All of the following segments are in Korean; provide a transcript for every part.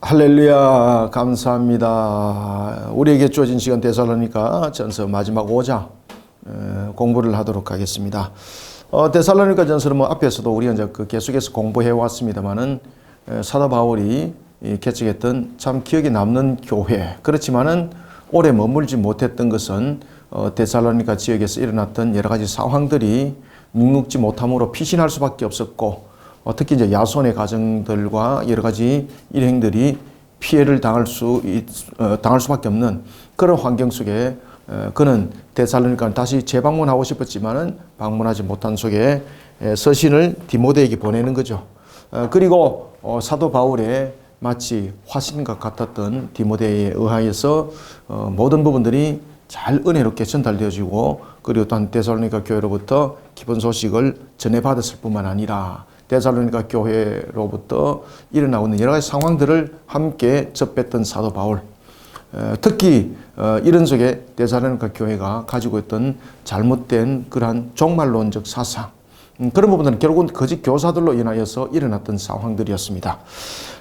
할렐루야, 감사합니다. 우리에게 주어진 시간 데살로니가 전서 마지막 5장 공부를 하도록 하겠습니다. 데살로니가 전서는 뭐 앞에서도 우리가 이제 계속해서 공부해 왔습니다만은 사도 바울이 개척했던 참 기억에 남는 교회, 그렇지만은 오래 머물지 못했던 것은 데살로니가 지역에서 일어났던 여러 가지 상황들이 눅눅지 못함으로 피신할 수밖에 없었고, 특히 이제 야손의 가정들과 여러 가지 일행들이 피해를 당할 수밖에 없는 그런 환경 속에 그는 데살로니가를 다시 재방문하고 싶었지만은 방문하지 못한 속에 서신을 디모데에게 보내는 거죠. 그리고 사도 바울의 마치 화신과 같았던 디모데에 의하여서 모든 부분들이 잘 은혜롭게 전달되어지고, 그리고 또한 데살로니가 교회로부터 기쁜 소식을 전해받았을 뿐만 아니라 데살로니가 교회로부터 일어나고 있는 여러 가지 상황들을 함께 접했던 사도 바울, 특히 이런 속에 데살로니가 교회가 가지고 있던 잘못된 그러한 종말론적 사상, 그런 부분들은 결국은 거짓 교사들로 인하여서 일어났던 상황들이었습니다.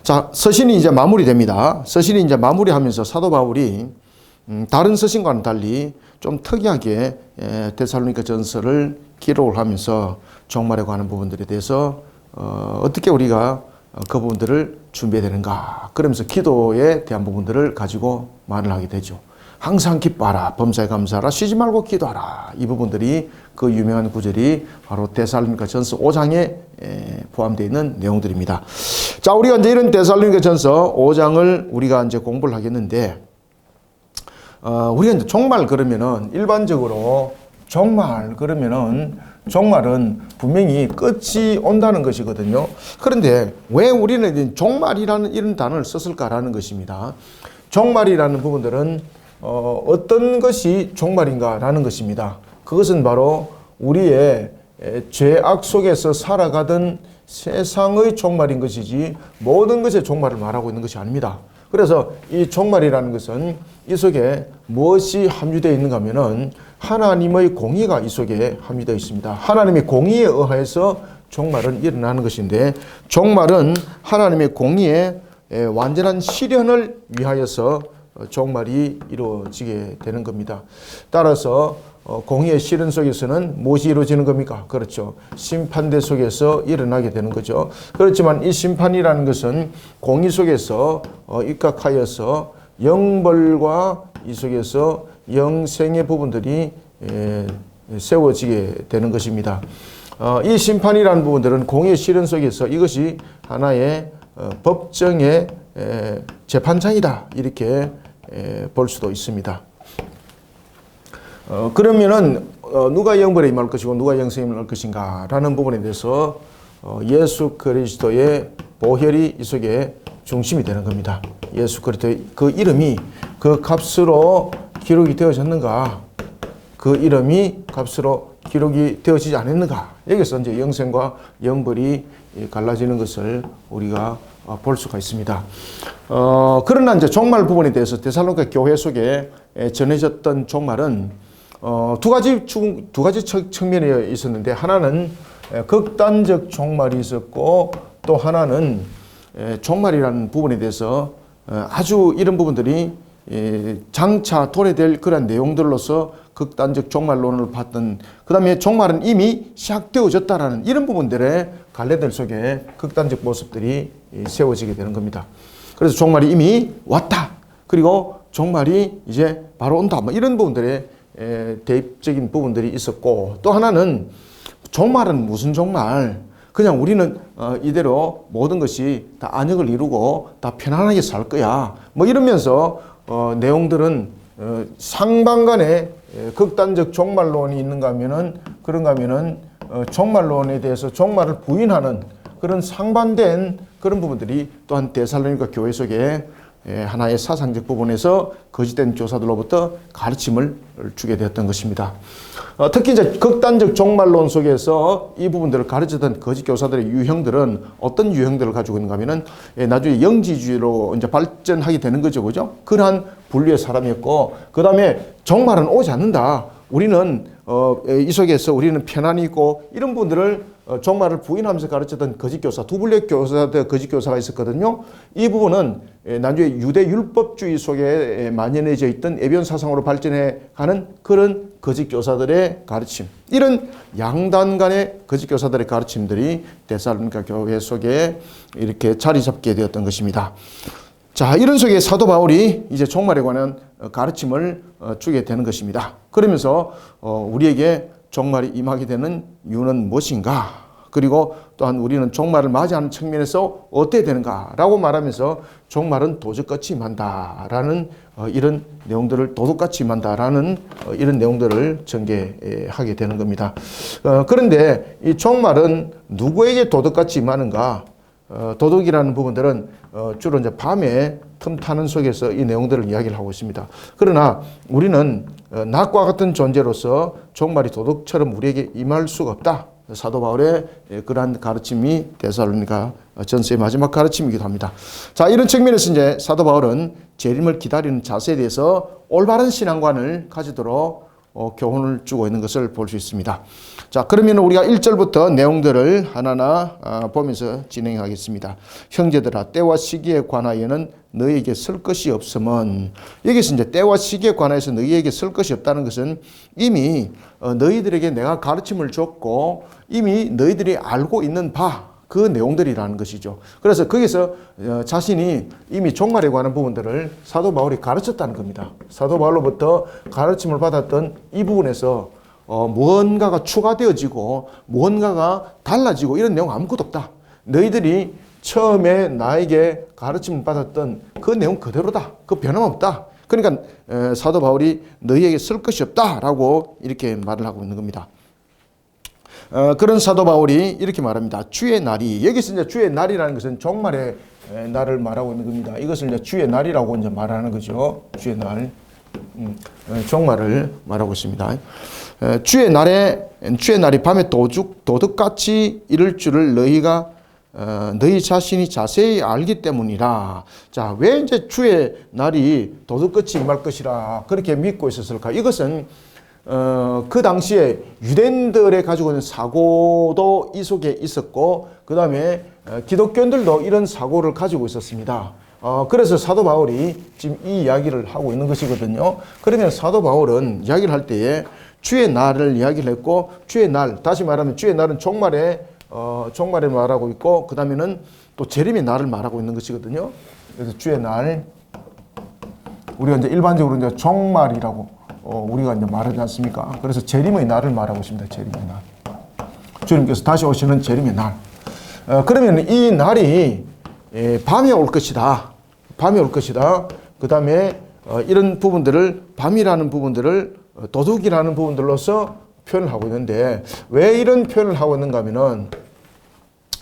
자, 서신이 이제 마무리됩니다. 서신이 이제 마무리하면서 사도 바울이 다른 서신과는 달리 좀 특이하게 데살로니가 전서를 기록을 하면서 종말에 관한 부분들에 대해서 어떻게 우리가 그 부분들을 준비해야 되는가, 그러면서 기도에 대한 부분들을 가지고 말을 하게 되죠. 항상 기뻐하라, 범사에 감사하라, 쉬지 말고 기도하라. 이 부분들이 그 유명한 구절이 바로 데살로니가 전서 5장에 포함되어 있는 내용들입니다. 자, 우리가 이제 이런 데살로니가 전서 5장을 우리가 이제 공부를 하겠는데, 우리가 이제 종말 그러면은 일반적으로 종말 그러면은 종말은 분명히 끝이 온다는 것이거든요. 그런데 왜 우리는 종말이라는 이런 단어를 썼을까라는 것입니다. 종말이라는 부분들은 어떤 것이 종말인가라는 것입니다. 그것은 바로 우리의 죄악 속에서 살아가던 세상의 종말인 것이지 모든 것의 종말을 말하고 있는 것이 아닙니다. 그래서 이 종말이라는 것은 이 속에 무엇이 함유되어 있는가 하면은 하나님의 공의가 이 속에 함유되어 있습니다. 하나님의 공의에 의해서 종말은 일어나는 것인데, 종말은 하나님의 공의의 완전한 실현을 위하여서 종말이 이루어지게 되는 겁니다. 따라서 공의의 실현 속에서는 무엇이 이루어지는 겁니까? 그렇죠. 심판대 속에서 일어나게 되는 거죠. 그렇지만 이 심판이라는 것은 공의 속에서 입각하여서 영벌과 이 속에서 영생의 부분들이 세워지게 되는 것입니다. 이 심판이라는 부분들은 공의의 실현 속에서 이것이 하나의 법정의 재판장이다, 이렇게 볼 수도 있습니다. 그러면은 누가 영벌에 임할 것이고 누가 영생에 임할 것인가 라는 부분에 대해서 예수 그리스도의 보혈이 이 속에 중심이 되는 겁니다. 예수 그리스도의 그 이름이 그 값으로 기록이 되어졌는가, 그 이름이 값으로 기록이 되어지지 않았는가, 여기서 이제 영생과 영벌이 갈라지는 것을 우리가 볼 수가 있습니다. 그러나 이제 종말 부분에 대해서 데살로니가 교회 속에 전해졌던 종말은 두 가지 측면이 있었는데, 하나는 극단적 종말이 있었고, 또 하나는 종말이라는 부분에 대해서 아주 이런 부분들이 장차 도래될 그런 내용들로서 극단적 종말론을 봤던, 그 다음에 종말은 이미 시작되어졌다라는 이런 부분들의 갈래들 속에 극단적 모습들이 세워지게 되는 겁니다. 그래서 종말이 이미 왔다, 그리고 종말이 이제 바로 온다, 뭐 이런 부분들의 대입적인 부분들이 있었고, 또 하나는 종말은 무슨 종말, 그냥 우리는 이대로 모든 것이 다 안역을 이루고 다 편안하게 살 거야, 뭐 이러면서 내용들은 상반간에 극단적 종말론이 있는가 하면은, 그런가 하면은 종말론에 대해서 종말을 부인하는 그런 상반된 그런 부분들이 또한 데살로니가 교회 속에 하나의 사상적 부분에서 거짓된 교사들로부터 가르침을 주게 되었던 것입니다. 특히 이제 극단적 종말론 속에서 이 부분들을 가르치던 거짓 교사들의 유형들은 어떤 유형들을 가지고 있는가 하면은 나중에 영지주의로 이제 발전하게 되는 거죠, 그죠? 그러한 분류의 사람이었고, 그 다음에 종말은 오지 않는다, 우리는 이 속에서 우리는 편안히 있고, 이런 분들을 종말을 부인하면서 가르쳤던 거짓 교사, 두블레 교사들 거짓 교사가 있었거든요. 이 부분은 나중에 유대 율법주의 속에 만연해져 있던 에비온 사상으로 발전해 가는 그런 거짓 교사들의 가르침, 이런 양단 간의 거짓 교사들의 가르침들이 데살로니가 교회 속에 이렇게 자리 잡게 되었던 것입니다. 자, 이런 속에 사도 바울이 이제 종말에 관한 가르침을 주게 되는 것입니다. 그러면서 우리에게 종말이 임하게 되는 이유는 무엇인가? 그리고 또한 우리는 종말을 맞이하는 측면에서 어떻게 되는가라고 말하면서 종말은 도적같이 임한다라는 이런 내용들을 도둑같이 임한다라는 이런 내용들을 전개하게 되는 겁니다. 그런데 이 종말은 누구에게 도둑같이 임하는가? 도둑이라는 부분들은 주로 이제 밤에 틈타는 속에서 이 내용들을 이야기를 하고 있습니다. 그러나 우리는 낮과 같은 존재로서 종말이 도둑처럼 우리에게 임할 수가 없다. 사도 바울의 그러한 가르침이 데살로니가 전서의 마지막 가르침이기도 합니다. 자, 이런 측면에서 이제 사도 바울은 재림을 기다리는 자세에 대해서 올바른 신앙관을 가지도록 교훈을 주고 있는 것을 볼 수 있습니다. 자, 그러면 우리가 1절부터 내용들을 하나하나 보면서 진행하겠습니다. 형제들아, 때와 시기에 관하여는 너희에게 쓸 것이 없음은, 여기서 이제 때와 시기에 관해서 너희에게 쓸 것이 없다는 것은 이미 너희들에게 내가 가르침을 줬고 이미 너희들이 알고 있는 바, 그 내용들이라는 것이죠. 그래서 거기서 자신이 이미 종말에 관한 부분들을 사도 바울이 가르쳤다는 겁니다. 사도 바울로부터 가르침을 받았던 이 부분에서 무언가가 추가되어지고 무언가가 달라지고 이런 내용 아무것도 없다. 너희들이 처음에 나에게 가르침을 받았던 그 내용 그대로다. 그 변함없다. 그러니까 사도 바울이 너희에게 쓸 것이 없다라고 이렇게 말을 하고 있는 겁니다. 그런 사도 바울이 이렇게 말합니다. 주의 날이, 여기서 이제 주의 날이라는 것은 종말의 날을 말하고 있는 겁니다. 이것을 이제 주의 날이라고 이제 말하는 거죠. 주의 날, 종말을 말하고 있습니다. 주의 날이 밤에 도둑같이 이를 줄을 너희 자신이 자세히 알기 때문이라. 자, 왜 이제 주의 날이 도둑같이 임할 것이라 그렇게 믿고 있었을까? 이것은 그 당시에 유대인들의 가지고 있는 사고도 이 속에 있었고, 그 다음에 기독교인들도 이런 사고를 가지고 있었습니다. 그래서 사도 바울이 지금 이 이야기를 하고 있는 것이거든요. 그러면 사도 바울은 이야기를 할 때에 주의 날을 이야기를 했고, 주의 날, 다시 말하면 주의 날은 종말에 말하고 있고, 그 다음에는 또 재림의 날을 말하고 있는 것이거든요. 그래서 주의 날, 우리가 이제 일반적으로 이제 종말이라고 우리가 이제 말하지 않습니까? 그래서 재림의 날을 말하고 있습니다. 재림의 날. 주님께서 다시 오시는 재림의 날. 그러면 이 날이 밤에 올 것이다. 밤에 올 것이다. 그 다음에 이런 부분들을, 밤이라는 부분들을 도둑이라는 부분들로서 표현을 하고 있는데, 왜 이런 표현을 하고 있는가 하면은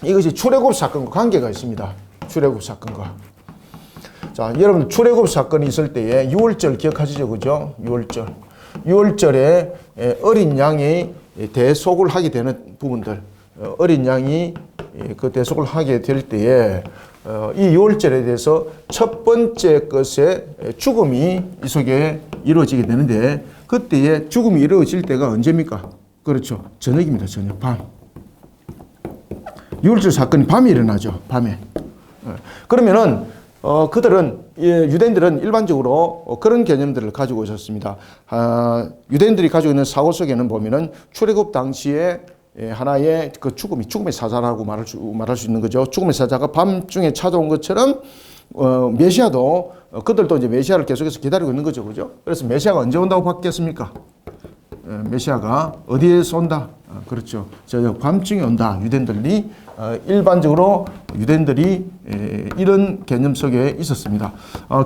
이것이 출애굽 사건과 관계가 있습니다. 출애굽 사건과. 자, 여러분 출애굽 사건이 있을 때에 6월절 기억하시죠? 그죠? 6월절. 6월절에 어린 양이 대속을 하게 되는 부분들, 어린 양이 그 대속을 하게 될 때에 이 6월절에 대해서 첫 번째 것의 죽음이 이 속에 이루어지게 되는데, 그때에 죽음이 이루어질 때가 언제입니까? 그렇죠. 저녁입니다. 저녁, 밤. 6월절 사건이 밤에 일어나죠. 밤에. 그러면은 유대인들은 일반적으로 그런 개념들을 가지고 있었습니다. 유대인들이 가지고 있는 사고 속에는 보면은 출애굽 당시에 하나의 그 죽음의 사자라고 말할 수 있는 거죠. 죽음의 사자가 밤중에 찾아온 것처럼 메시아도 그들도 이제 메시아를 계속해서 기다리고 있는 거죠. 그죠? 그래서 메시아가 언제 온다고 봤겠습니까? 메시아가 어디에서 온다? 그렇죠. 밤중에 온다. 유대인들이 일반적으로 유대인들이 이런 개념 속에 있었습니다.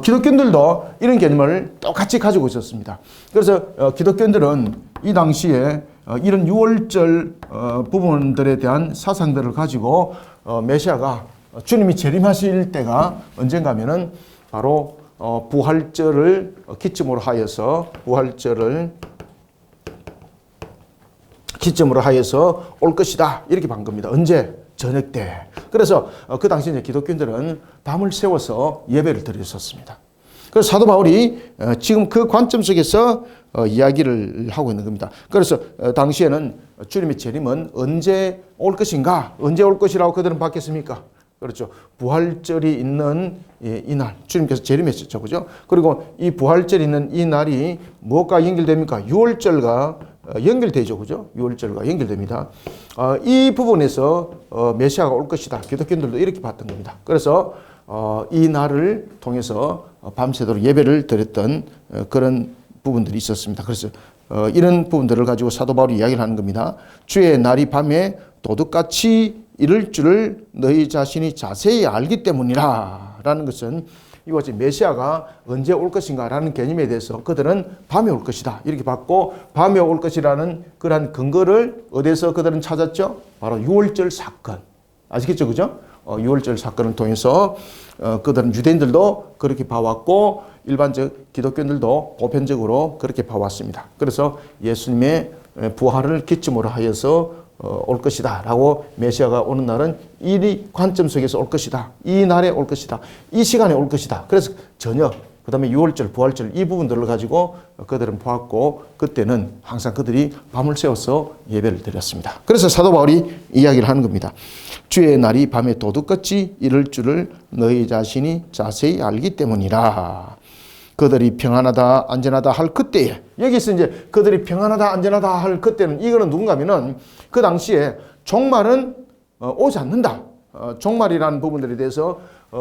기독교인들도 이런 개념을 똑같이 가지고 있었습니다. 그래서 기독교인들은 이 당시에 이런 6월절 부분들에 대한 사상들을 가지고 메시아가 주님이 재림하실 때가 언젠가 하면은 바로 부활절을 기점으로 하여서 올 것이다. 이렇게 본 겁니다. 언제? 저녁 때. 그래서 그 당시 이제 기독교인들은 밤을 새워서 예배를 드렸었습니다. 그래서 사도 바울이 지금 그 관점 속에서 이야기를 하고 있는 겁니다. 그래서 당시에는 주님의 재림은 언제 올 것인가? 언제 올 것이라고 그들은 받겠습니까? 그렇죠. 부활절이 있는 이날, 주님께서 재림했었죠. 그죠? 그리고 이 부활절이 있는 이 날이 무엇과 연결됩니까? 유월절과 연결되죠. 그죠? 유월절과 연결됩니다. 이 부분에서 메시아가 올 것이다. 기독교인들도 이렇게 봤던 겁니다. 그래서 이 날을 통해서 밤새도록 예배를 드렸던 그런 부분들이 있었습니다. 그래서 이런 부분들을 가지고 사도 바울이 이야기를 하는 겁니다. 주의 날이 밤에 도둑같이 이를 줄을 너희 자신이 자세히 알기 때문이라 라는 것은 이와 같이 메시아가 언제 올 것인가 라는 개념에 대해서 그들은 밤에 올 것이다 이렇게 봤고, 밤에 올 것이라는 그러한 근거를 어디서 그들은 찾았죠? 바로 유월절 사건. 아시겠죠? 그죠? 유월절 사건을 통해서 그들은 유대인들도 그렇게 봐왔고 일반적 기독교인들도 보편적으로 그렇게 봐왔습니다. 그래서 예수님의 부활을 기점으로 하여서 올 것이다 라고, 메시아가 오는 날은 이 관점 속에서 올 것이다, 이 날에 올 것이다, 이 시간에 올 것이다. 그래서 저녁, 그 다음에 유월절, 부활절 이 부분들을 가지고 그들은 보았고, 그때는 항상 그들이 밤을 새워서 예배를 드렸습니다. 그래서 사도 바울이 이야기를 하는 겁니다. 주의 날이 밤에 도둑같이 이를 줄을 너희 자신이 자세히 알기 때문이라. 그들이 평안하다 안전하다 할 그때에, 여기서 이제 그들이 평안하다 안전하다 할 그때는, 이거는 누군가 하면은 그 당시에 종말은 오지 않는다. 종말이라는 부분들에 대해서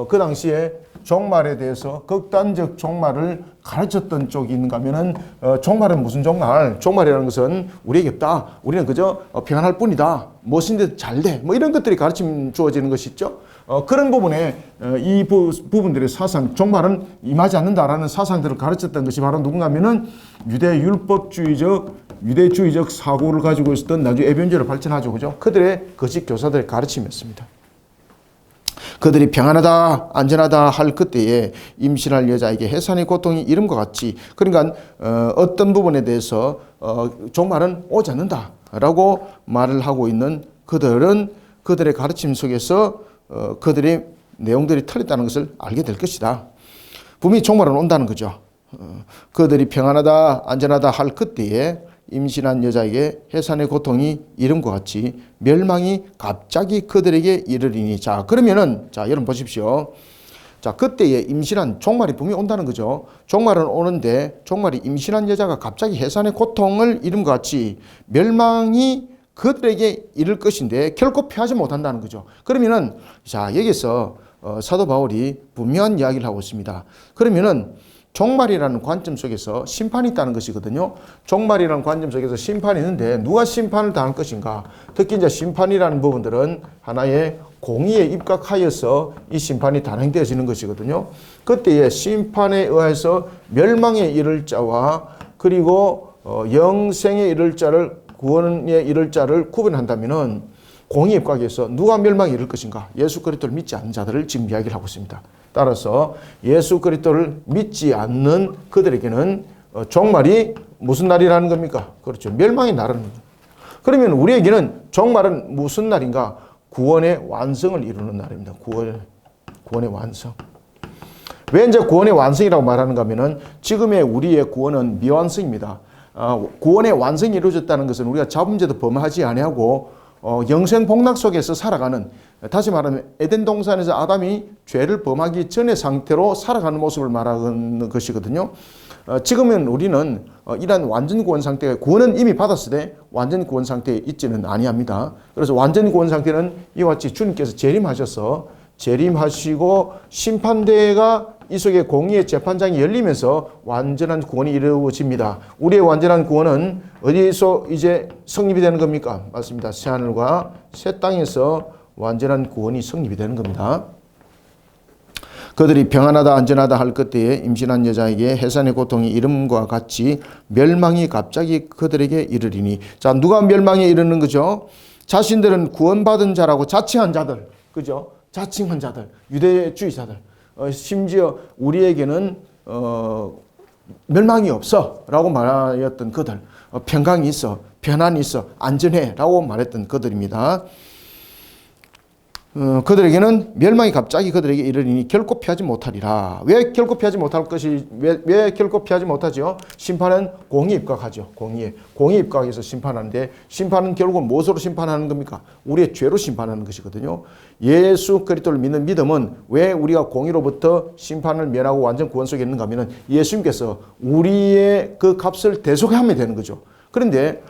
그 당시에 종말에 대해서 극단적 종말을 가르쳤던 쪽이 있는가 하면은 종말은 무슨 종말? 종말이라는 것은 우리에게 없다. 우리는 그저 평안할 뿐이다. 무엇인데 잘 돼. 뭐 이런 것들이 가르침 주어지는 것이 있죠. 그런 부분에 이 부분들의 사상, 종말은 임하지 않는다라는 사상들을 가르쳤던 것이 바로 누군가 하면은 유대주의적 사고를 가지고 있었던 나중에 에베인주의로 발전하죠. 그죠? 그들의 거짓 교사들의 가르침이었습니다. 그들이 평안하다 안전하다 할 그때에 임신할 여자에게 해산의 고통이 이름과 같이, 그러니까 어떤 부분에 대해서 종말은 오지 않는다라고 말을 하고 있는 그들은 그들의 가르침 속에서 그들의 내용들이 틀렸다는 것을 알게 될 것이다. 분명히 종말은 온다는 거죠. 그들이 평안하다 안전하다 할 그때에 임신한 여자에게 해산의 고통이 이름과 같이 멸망이 갑자기 그들에게 이르리니. 자, 그러면은, 자, 여러분 보십시오. 자, 그때에 임신한, 종말이 분명히 온다는 거죠. 종말은 오는데, 종말이 임신한 여자가 갑자기 해산의 고통을 이름과 같이 멸망이 그들에게 이를 것인데 결코 피하지 못한다는 거죠. 그러면은, 자, 여기서 사도 바울이 분명한 이야기를 하고 있습니다. 그러면은 종말이라는 관점 속에서 심판이 있다는 것이거든요. 종말이라는 관점 속에서 심판이 있는데 누가 심판을 당할 것인가? 특히 이제 심판이라는 부분들은 하나의 공의에 입각하여서 이 심판이 단행되어지는 것이거든요. 그때에 심판에 의해서 멸망에 이를 자와 그리고 영생에 이를 자를, 구원에 이를 자를 구분한다면은 공의에 입각해서 누가 멸망에 이를 것인가? 예수 그리스도를 믿지 않는 자들을 지금 이야기를 하고 있습니다. 따라서 예수 그리스도를 믿지 않는 그들에게는 종말이 무슨 날이라는 겁니까? 그렇죠. 멸망의 날은. 그러면 우리에게는 종말은 무슨 날인가? 구원의 완성을 이루는 날입니다. 구원의 완성. 왜 이제 구원의 완성이라고 말하는가 하면은 지금의 우리의 구원은 미완성입니다. 구원의 완성이 이루어졌다는 것은 우리가 자범죄도 범하지 아니하고 영생 복락 속에서 살아가는, 다시 말하면 에덴 동산에서 아담이 죄를 범하기 전의 상태로 살아가는 모습을 말하는 것이거든요. 지금은 우리는 이러한 완전 구원 상태, 구원은 이미 받았을 때 완전 구원 상태에 있지는 아니합니다. 그래서 완전 구원 상태는 이와 같이 주님께서 재림하시고 심판대가 이 속에 공의의 재판장이 열리면서 완전한 구원이 이루어집니다. 우리의 완전한 구원은 어디서 이제 성립이 되는 겁니까? 맞습니다. 새하늘과 새 땅에서 완전한 구원이 성립이 되는 겁니다. 그들이 평안하다 안전하다 할 그때에 임신한 여자에게 해산의 고통이 이름과 같이 멸망이 갑자기 그들에게 이르리니. 자, 누가 멸망에 이르는 거죠? 자신들은 구원받은 자라고 자칭한 자들, 그죠? 자칭한 자들, 유대주의자들. 심지어 우리에게는 멸망이 없어 라고 말하였던 그들, 평강이 있어, 편안이 있어, 안전해 라고 말했던 그들입니다. 그들에게는 멸망이 갑자기 그들에게 이르리니 결코 피하지 못하리라. 왜 결코 피하지 못할 것이 왜 결코 피하지 못하죠? 심판은 공의에 입각하죠. 공의에 입각해서 심판하는데 심판은 결국 무엇으로 심판하는 겁니까? 우리의 죄로 심판하는 것이거든요. 예수 그리스도를 믿는 믿음은 왜 우리가 공의로부터 심판을 면하고 완전 구원 속에 있는가 하면 예수님께서 우리의 그 값을 대속하면 되는 거죠. 그런데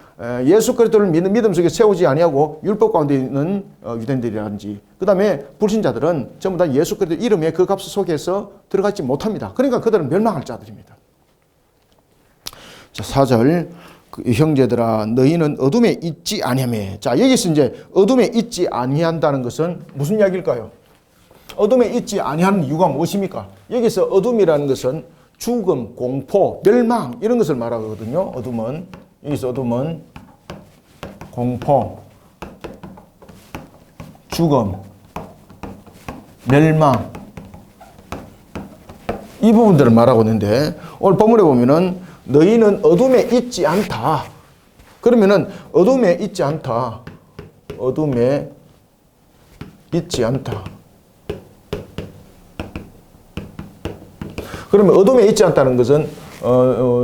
예수 그리스도를 믿는 믿음 속에 세우지 아니하고 율법 가운데 있는 유대인들이라든지 그 다음에 불신자들은 전부 다 예수 그리스도 이름의 그 값 속에서 들어가지 못합니다. 그러니까 그들은 멸망할 자들입니다. 자, 4절 형제들아 너희는 어둠에 있지 아니하며. 자, 여기서 이제 어둠에 있지 아니한다는 것은 무슨 이야기일까요? 어둠에 있지 아니하는 이유가 무엇입니까? 여기서 어둠이라는 것은 죽음, 공포, 멸망 이런 것을 말하거든요. 여기서 어둠은 공포, 죽음, 멸망 이 부분들을 말하고 있는데 오늘 본문에 보면은 너희는 어둠에 있지 않다. 그러면은 어둠에 있지 않다. 어둠에 있지 않다. 그러면 어둠에 있지 않다는 것은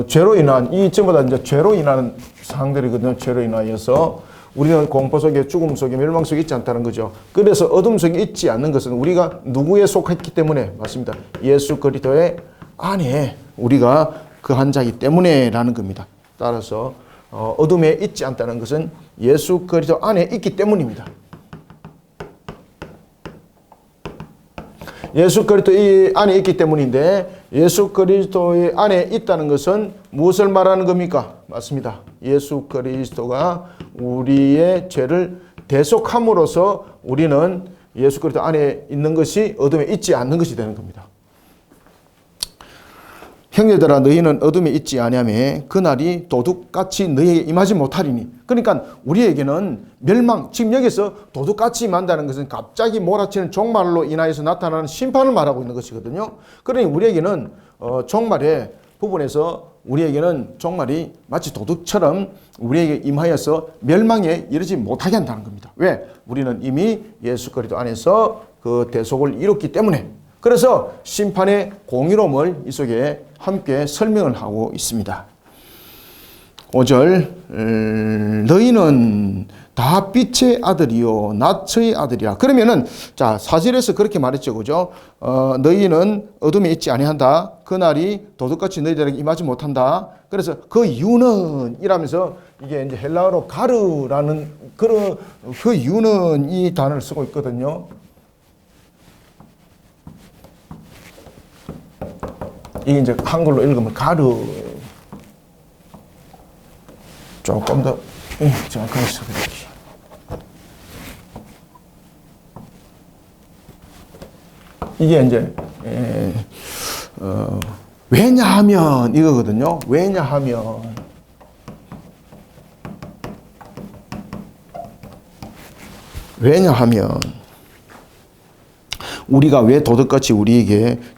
죄로 인한 이 전부 다 이제 죄로 인한 사항들이거든요. 죄로 인하여서 우리는 공포 속에 죽음 속에 멸망 속에 있지 않다는 거죠. 그래서 어둠 속에 있지 않는 것은 우리가 누구에 속했기 때문에 맞습니다. 예수 그리스도의 안에 우리가 그 한 자이기 때문에라는 겁니다. 따라서 어둠에 있지 않다는 것은 예수 그리스도 안에 있기 때문입니다. 예수 그리스도의 안에 있기 때문인데 예수 그리스도의 안에 있다는 것은 무엇을 말하는 겁니까? 맞습니다. 예수 그리스도가 우리의 죄를 대속함으로써 우리는 예수 그리스도 안에 있는 것이 어둠에 있지 않는 것이 되는 겁니다. 형제들아 너희는 어둠에 있지 아니하며 그날이 도둑같이 너희에게 임하지 못하리니. 그러니까 우리에게는 멸망, 지금 여기서 도둑같이 임한다는 것은 갑자기 몰아치는 종말로 인하여서 나타나는 심판을 말하고 있는 것이거든요. 그러니 우리에게는 종말의 부분에서 우리에게는 종말이 마치 도둑처럼 우리에게 임하여서 멸망에 이르지 못하게 한다는 겁니다. 왜? 우리는 이미 예수 그리스도 안에서 그 대속을 이뤘기 때문에. 그래서 심판의 공의로움을 이 속에 함께 설명을 하고 있습니다. 5절 너희는 다 빛의 아들이요 낮의 아들이라. 그러면은 자 4절에서 그렇게 말했죠. 그죠? 너희는 어둠에 있지 아니한다. 그날이 도둑같이 너희들에게 임하지 못한다. 그래서 그 이유는 이라면서 이게 이제 헬라어로 가르라는 그 이유는 이 단어를 쓰고 있거든요. 이게 이제 한글로 읽으면 가르. 조금 더 정확하게 써드릴게요. 이게 이제 왜냐하면 이거거든요. 왜냐하면 우리가 왜 도둑같이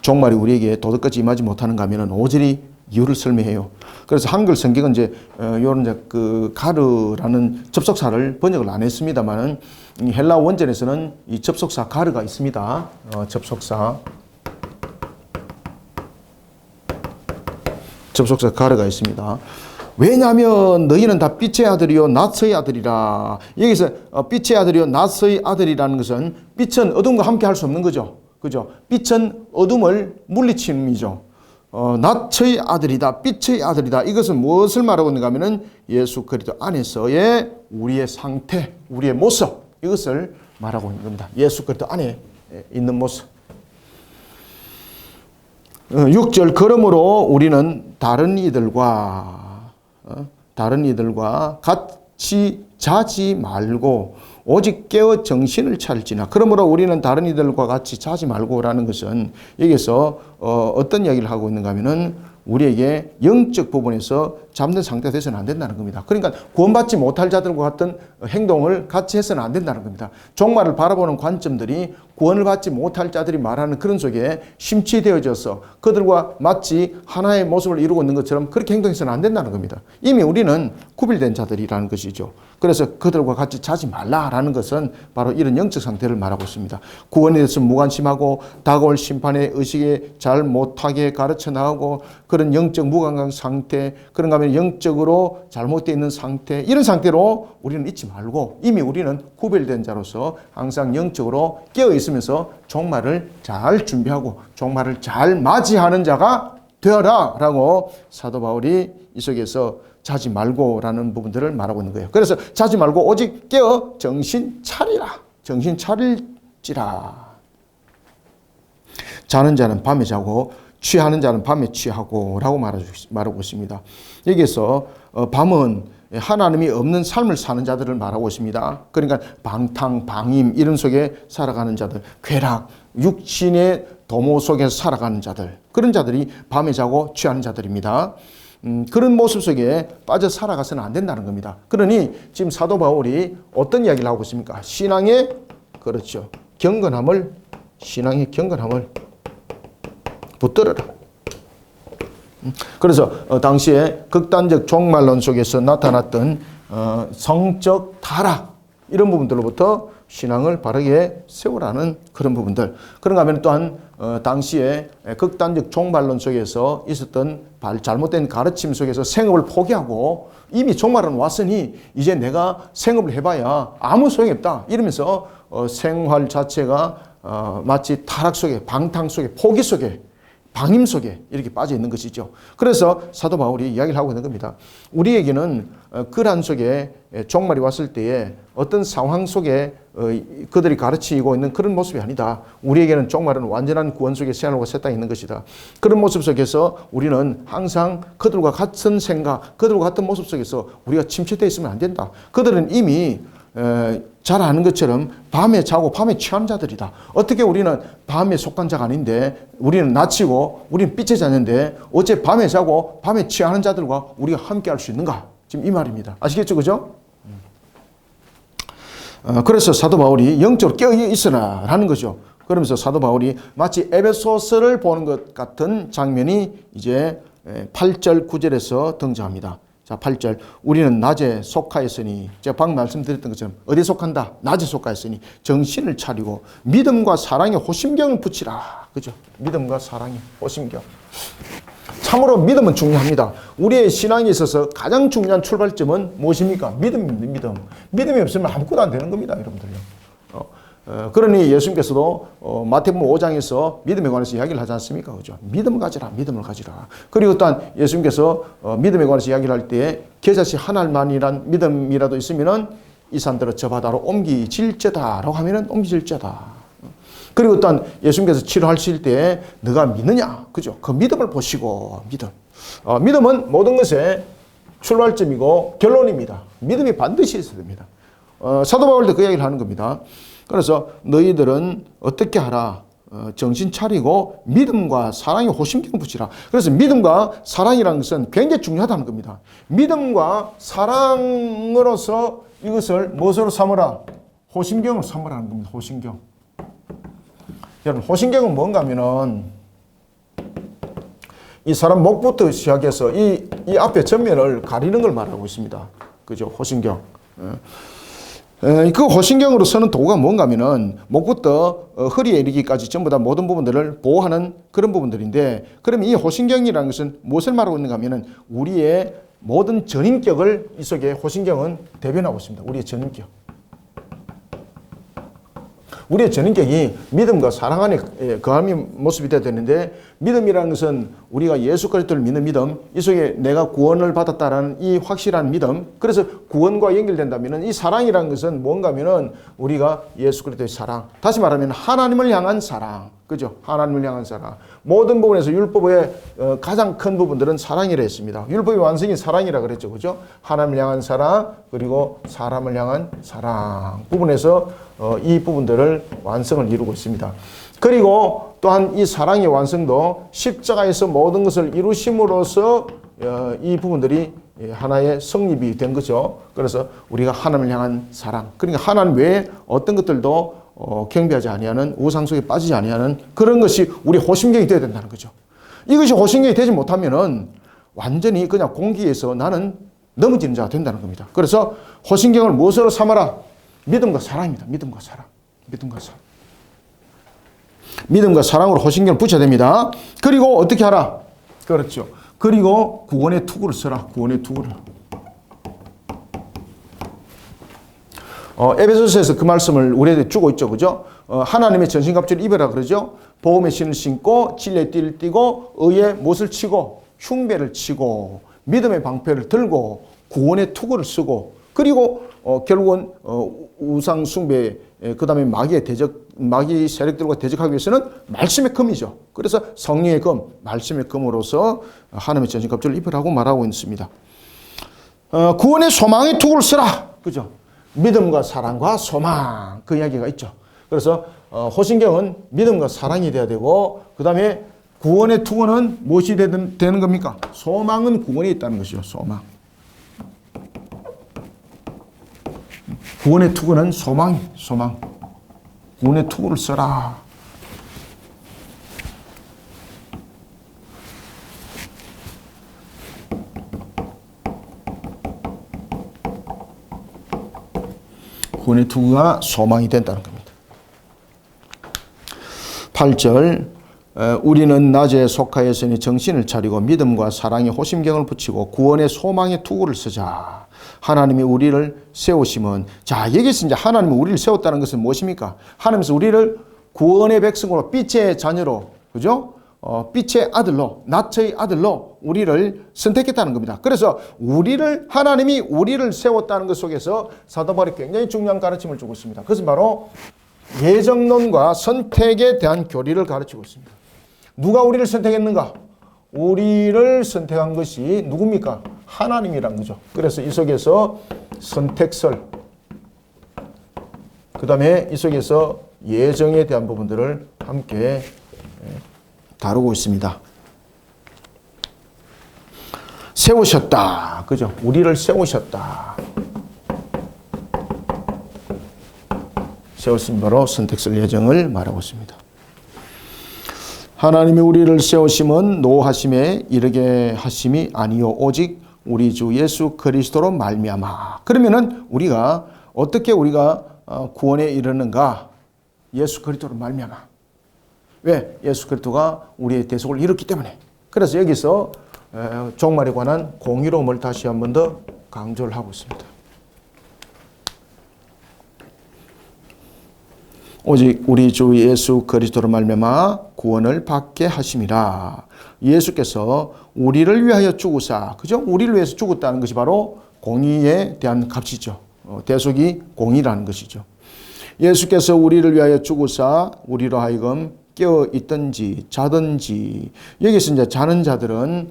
종말이 우리에게 도둑같이 임하지 못하는가 하면은 오절이 이유를 설명해요. 그래서 한글 성경은 이제 요런 이제 그 가르라는 접속사를 번역을 안 했습니다만은 헬라 원전에서는 이 접속사 가르가 있습니다. 접속사 가르가 있습니다. 왜냐하면 너희는 다 빛의 아들이요 낮의 아들이라. 여기서 빛의 아들이요 낮의 아들이라는 것은 빛은 어둠과 함께 할 수 없는 거죠. 그죠? 빛은 어둠을 물리치는 의미죠. 낮의 아들이다, 빛의 아들이다. 이것은 무엇을 말하고 있는가 하면은 예수 그리스도 안에서의 우리의 상태, 우리의 모습, 이것을 말하고 있는 겁니다. 예수 그리스도 안에 있는 모습. 6절 그러므로 우리는 다른 이들과 같이 자지 말고 오직 깨어 정신을 차릴지나. 그러므로 우리는 다른 이들과 같이 자지 말고라는 것은 여기서 어떤 이야기를 하고 있는가 하면은 우리에게 영적 부분에서 잡는 상태가 돼서는 안 된다는 겁니다. 그러니까 구원받지 못할 자들과 같은 행동을 같이 해서는 안 된다는 겁니다. 종말을 바라보는 관점들이 구원을 받지 못할 자들이 말하는 그런 속에 심취되어져서 그들과 마치 하나의 모습을 이루고 있는 것처럼 그렇게 행동해서는 안 된다는 겁니다. 이미 우리는 구별된 자들이라는 것이죠. 그래서 그들과 같이 자지 말라라는 것은 바로 이런 영적 상태를 말하고 있습니다. 구원에 대해서 무관심하고 다가올 심판의 의식에 잘 못하게 가르쳐 나가고 그런 영적 무감각 상태, 그런가 하면 영적으로 잘못되어 있는 상태, 이런 상태로 우리는 있지 말고 이미 우리는 구별된 자로서 항상 영적으로 깨어 있으면서 종말을 잘 준비하고 종말을 잘 맞이하는 자가 되어라 라고 사도 바울이 이 속에서 자지 말고라는 부분들을 말하고 있는 거예요. 그래서 자지 말고 오직 깨어 정신 차리라. 정신 차릴지라. 자는 자는 밤에 자고 취하는 자는 밤에 취하고 라고 말하고 있습니다. 여기에서 밤은 하나님이 없는 삶을 사는 자들을 말하고 있습니다. 그러니까 방탕, 방임 이런 속에 살아가는 자들, 쾌락, 육신의 도모 속에서 살아가는 자들, 그런 자들이 밤에 자고 취하는 자들입니다. 그런 모습 속에 빠져 살아가서는 안 된다는 겁니다. 그러니 지금 사도 바울이 어떤 이야기를 하고 있습니까? 신앙의 그렇죠. 신앙의 경건함을 붙들어라. 그래서 당시에 극단적 종말론 속에서 나타났던 성적 타락 이런 부분들로부터 신앙을 바르게 세우라는 그런 부분들. 그런가 하면 또한 당시에 극단적 종말론 속에서 있었던 잘못된 가르침 속에서 생업을 포기하고 이미 종말은 왔으니 이제 내가 생업을 해봐야 아무 소용이 없다 이러면서 생활 자체가 마치 타락 속에, 방탕 속에, 포기 속에, 방임 속에 이렇게 빠져 있는 것이죠. 그래서 사도 바울이 이야기를 하고 있는 겁니다. 우리에게는 그러한 속에 종말이 왔을 때에 어떤 상황 속에 그들이 가르치고 있는 그런 모습이 아니다. 우리에게는 종말은 완전한 구원 속에 세안하고 새 땅에 있는 것이다. 그런 모습 속에서 우리는 항상 그들과 같은 생각, 그들과 같은 모습 속에서 우리가 침체되어 있으면 안 된다. 그들은 이미 잘 아는 것처럼 밤에 자고 밤에 취한 자들이다. 어떻게 우리는 밤에 속한 자가 아닌데 우리는 낮이고 우리는 빛에 자는데 어째 밤에 자고 밤에 취하는 자들과 우리가 함께 할 수 있는가? 지금 이 말입니다. 아시겠죠? 그죠? 그래서 사도 바울이 영적으로 깨어 있으라 라는 거죠. 그러면서 사도 바울이 마치 에베소서를 보는 것 같은 장면이 이제 8절 9절에서 등장합니다. 자, 8절. 우리는 낮에 속하였으니, 제가 방금 말씀드렸던 것처럼 어디에 속한다? 낮에 속하였으니 정신을 차리고 믿음과 사랑에 호심경을 붙이라. 그죠? 믿음과 사랑에 호심경. 참으로 믿음은 중요합니다. 우리의 신앙에 있어서 가장 중요한 출발점은 무엇입니까? 믿음입니다. 믿음. 믿음이 없으면 아무것도 안 되는 겁니다, 여러분들요. 그러니 예수님께서도 마태복음 5장에서 믿음에 관해서 이야기를 하지 않습니까? 그죠? 믿음을 가지라, 믿음을 가지라. 그리고 또한 예수님께서 믿음에 관해서 이야기를 할 때에 겨자씨 하나만이란 믿음이라도 있으면은 이 산들을 저 바다로 옮기질지다라고 하면은 옮기질지다. 그리고 또한 예수님께서 치료하실 때 너가 믿느냐? 그죠? 그 믿음을 보시고 믿음. 믿음은 모든 것의 출발점이고 결론입니다. 믿음이 반드시 있어야 됩니다. 사도 바울도 그 이야기를 하는 겁니다. 그래서 너희들은 어떻게 하라? 정신 차리고 믿음과 사랑에 호심경 붙이라. 그래서 믿음과 사랑이라는 것은 굉장히 중요하다는 겁니다. 믿음과 사랑으로서 이것을 무엇으로 삼으라? 호심경을 삼으라는 겁니다. 호심경. 여러분, 호심경은 뭔가 하면은 이 사람 목부터 시작해서 이 앞에 전면을 가리는 걸 말하고 있습니다. 그죠? 호심경. 그 호심경으로 서는 도구가 뭔가 하면은 목부터 허리에 이르기까지 전부 다 모든 부분들을 보호하는 그런 부분들인데, 그러면 이 호심경이라는 것은 무엇을 말하고 있는가 하면은 우리의 모든 전인격을 이 속에 호심경은 대변하고 있습니다. 우리의 전인격. 우리의 전인격이 믿음과 사랑 안에 거함의 모습이 되어야 되는데, 믿음이라는 것은 우리가 예수 그리스도를 믿는 믿음, 이 속에 내가 구원을 받았다라는 이 확실한 믿음, 그래서 구원과 연결된다면 이 사랑이라는 것은 뭔가 하면은 우리가 예수 그리스도의 사랑, 다시 말하면 하나님을 향한 사랑, 그죠? 하나님을 향한 사랑. 모든 부분에서 율법의 가장 큰 부분들은 사랑이라 했습니다. 율법의 완성이 사랑이라 그랬죠. 그죠? 하나님을 향한 사랑, 그리고 사람을 향한 사랑 부분에서 이 부분들을 완성을 이루고 있습니다. 그리고 또한 이 사랑의 완성도 십자가에서 모든 것을 이루심으로써 이 부분들이 하나의 성립이 된 거죠. 그래서 우리가 하나님을 향한 사랑, 그러니까 하나님 외에 어떤 것들도 경배하지 아니하는, 우상 속에 빠지지 아니하는 그런 것이 우리 호심경이 되어야 된다는 거죠. 이것이 호심경이 되지 못하면은 완전히 그냥 공기에서 나는 넘어지는 자가 된다는 겁니다. 그래서 호심경을 무엇으로 삼아라? 믿음과 사랑입니다. 믿음과 사랑. 믿음과 사랑. 믿음과 사랑으로 호심경을 붙여야 됩니다. 그리고 어떻게 하라? 그렇죠. 그리고 구원의 투구를 써라. 구원의 투구를. 에베소서에서 그 말씀을 우리에게 주고 있죠. 그죠? 하나님의 전신갑주를 입으라 그러죠. 보험의 신을 신고 진리의 띠를 띠고 의의 못을 치고 흉배를 치고 믿음의 방패를 들고 구원의 투구를 쓰고 그리고 결국은 우상 숭배 그다음에 마귀 세력들과 대적하기 위해서는 말씀의 금이죠. 그래서 성령의 금, 말씀의 금으로서 하나님의 전신갑주를 입으라고 말하고 있습니다. 구원의 소망의 투구를 쓰라. 그죠? 믿음과 사랑과 소망 그 이야기가 있죠. 그래서 호신경은 믿음과 사랑이 돼야 되고 그 다음에 구원의 투구는 무엇이 되는 겁니까? 소망은 구원에 있다는 것이죠. 소망. 구원의 투구는 소망. 구원의 투구를 써라. 구원의 투구가 소망이 된다는 겁니다. 8절 우리는 낮에 속하였으니 정신을 차리고 믿음과 사랑의 호심경을 붙이고 구원의 소망의 투구를 쓰자. 하나님이 우리를 세우시면 자 여기서 이제 하나님이 우리를 세웠다는 것은 무엇입니까? 하나님께서 우리를 구원의 백성으로 빛의 자녀로 그죠? 빛의 아들로 낯의 아들로 우리를 선택했다는 겁니다. 그래서 하나님이 우리를 세웠다는 것 속에서 사도 바울이 굉장히 중요한 가르침을 주고 있습니다. 그것은 바로 예정론과 선택에 대한 교리를 가르치고 있습니다. 누가 우리를 선택했는가? 우리를 선택한 것이 누굽니까? 하나님이란 거죠. 그래서 이 속에서 선택설 그 다음에 이 속에서 예정에 대한 부분들을 함께 다루고 있습니다. 세우셨다. 그죠? 우리를 세우셨다. 세우신 바로 선택설 예정을 말하고 있습니다. 하나님이 우리를 세우심은 노하심에 이르게 하심이 아니요 오직 우리 주 예수 그리스도로 말미암아. 그러면은 어떻게 우리가 구원에 이르는가? 예수 그리스도로 말미암아. 왜? 예수 그리스도가 우리의 대속을 이뤘기 때문에. 그래서 여기서 종말에 관한 공의로움을 다시 한 번 더 강조를 하고 있습니다. 오직 우리 주 예수 그리스도로 말미암아 구원을 받게 하심이라. 예수께서 우리를 위하여 죽으사, 그죠? 우리를 위해서 죽었다는 것이 바로 공의에 대한 값이죠. 대속이 공의라는 것이죠. 예수께서 우리를 위하여 죽으사 우리로 하여금 깨어 있든지 자든지. 여기서 이제 자는 자들은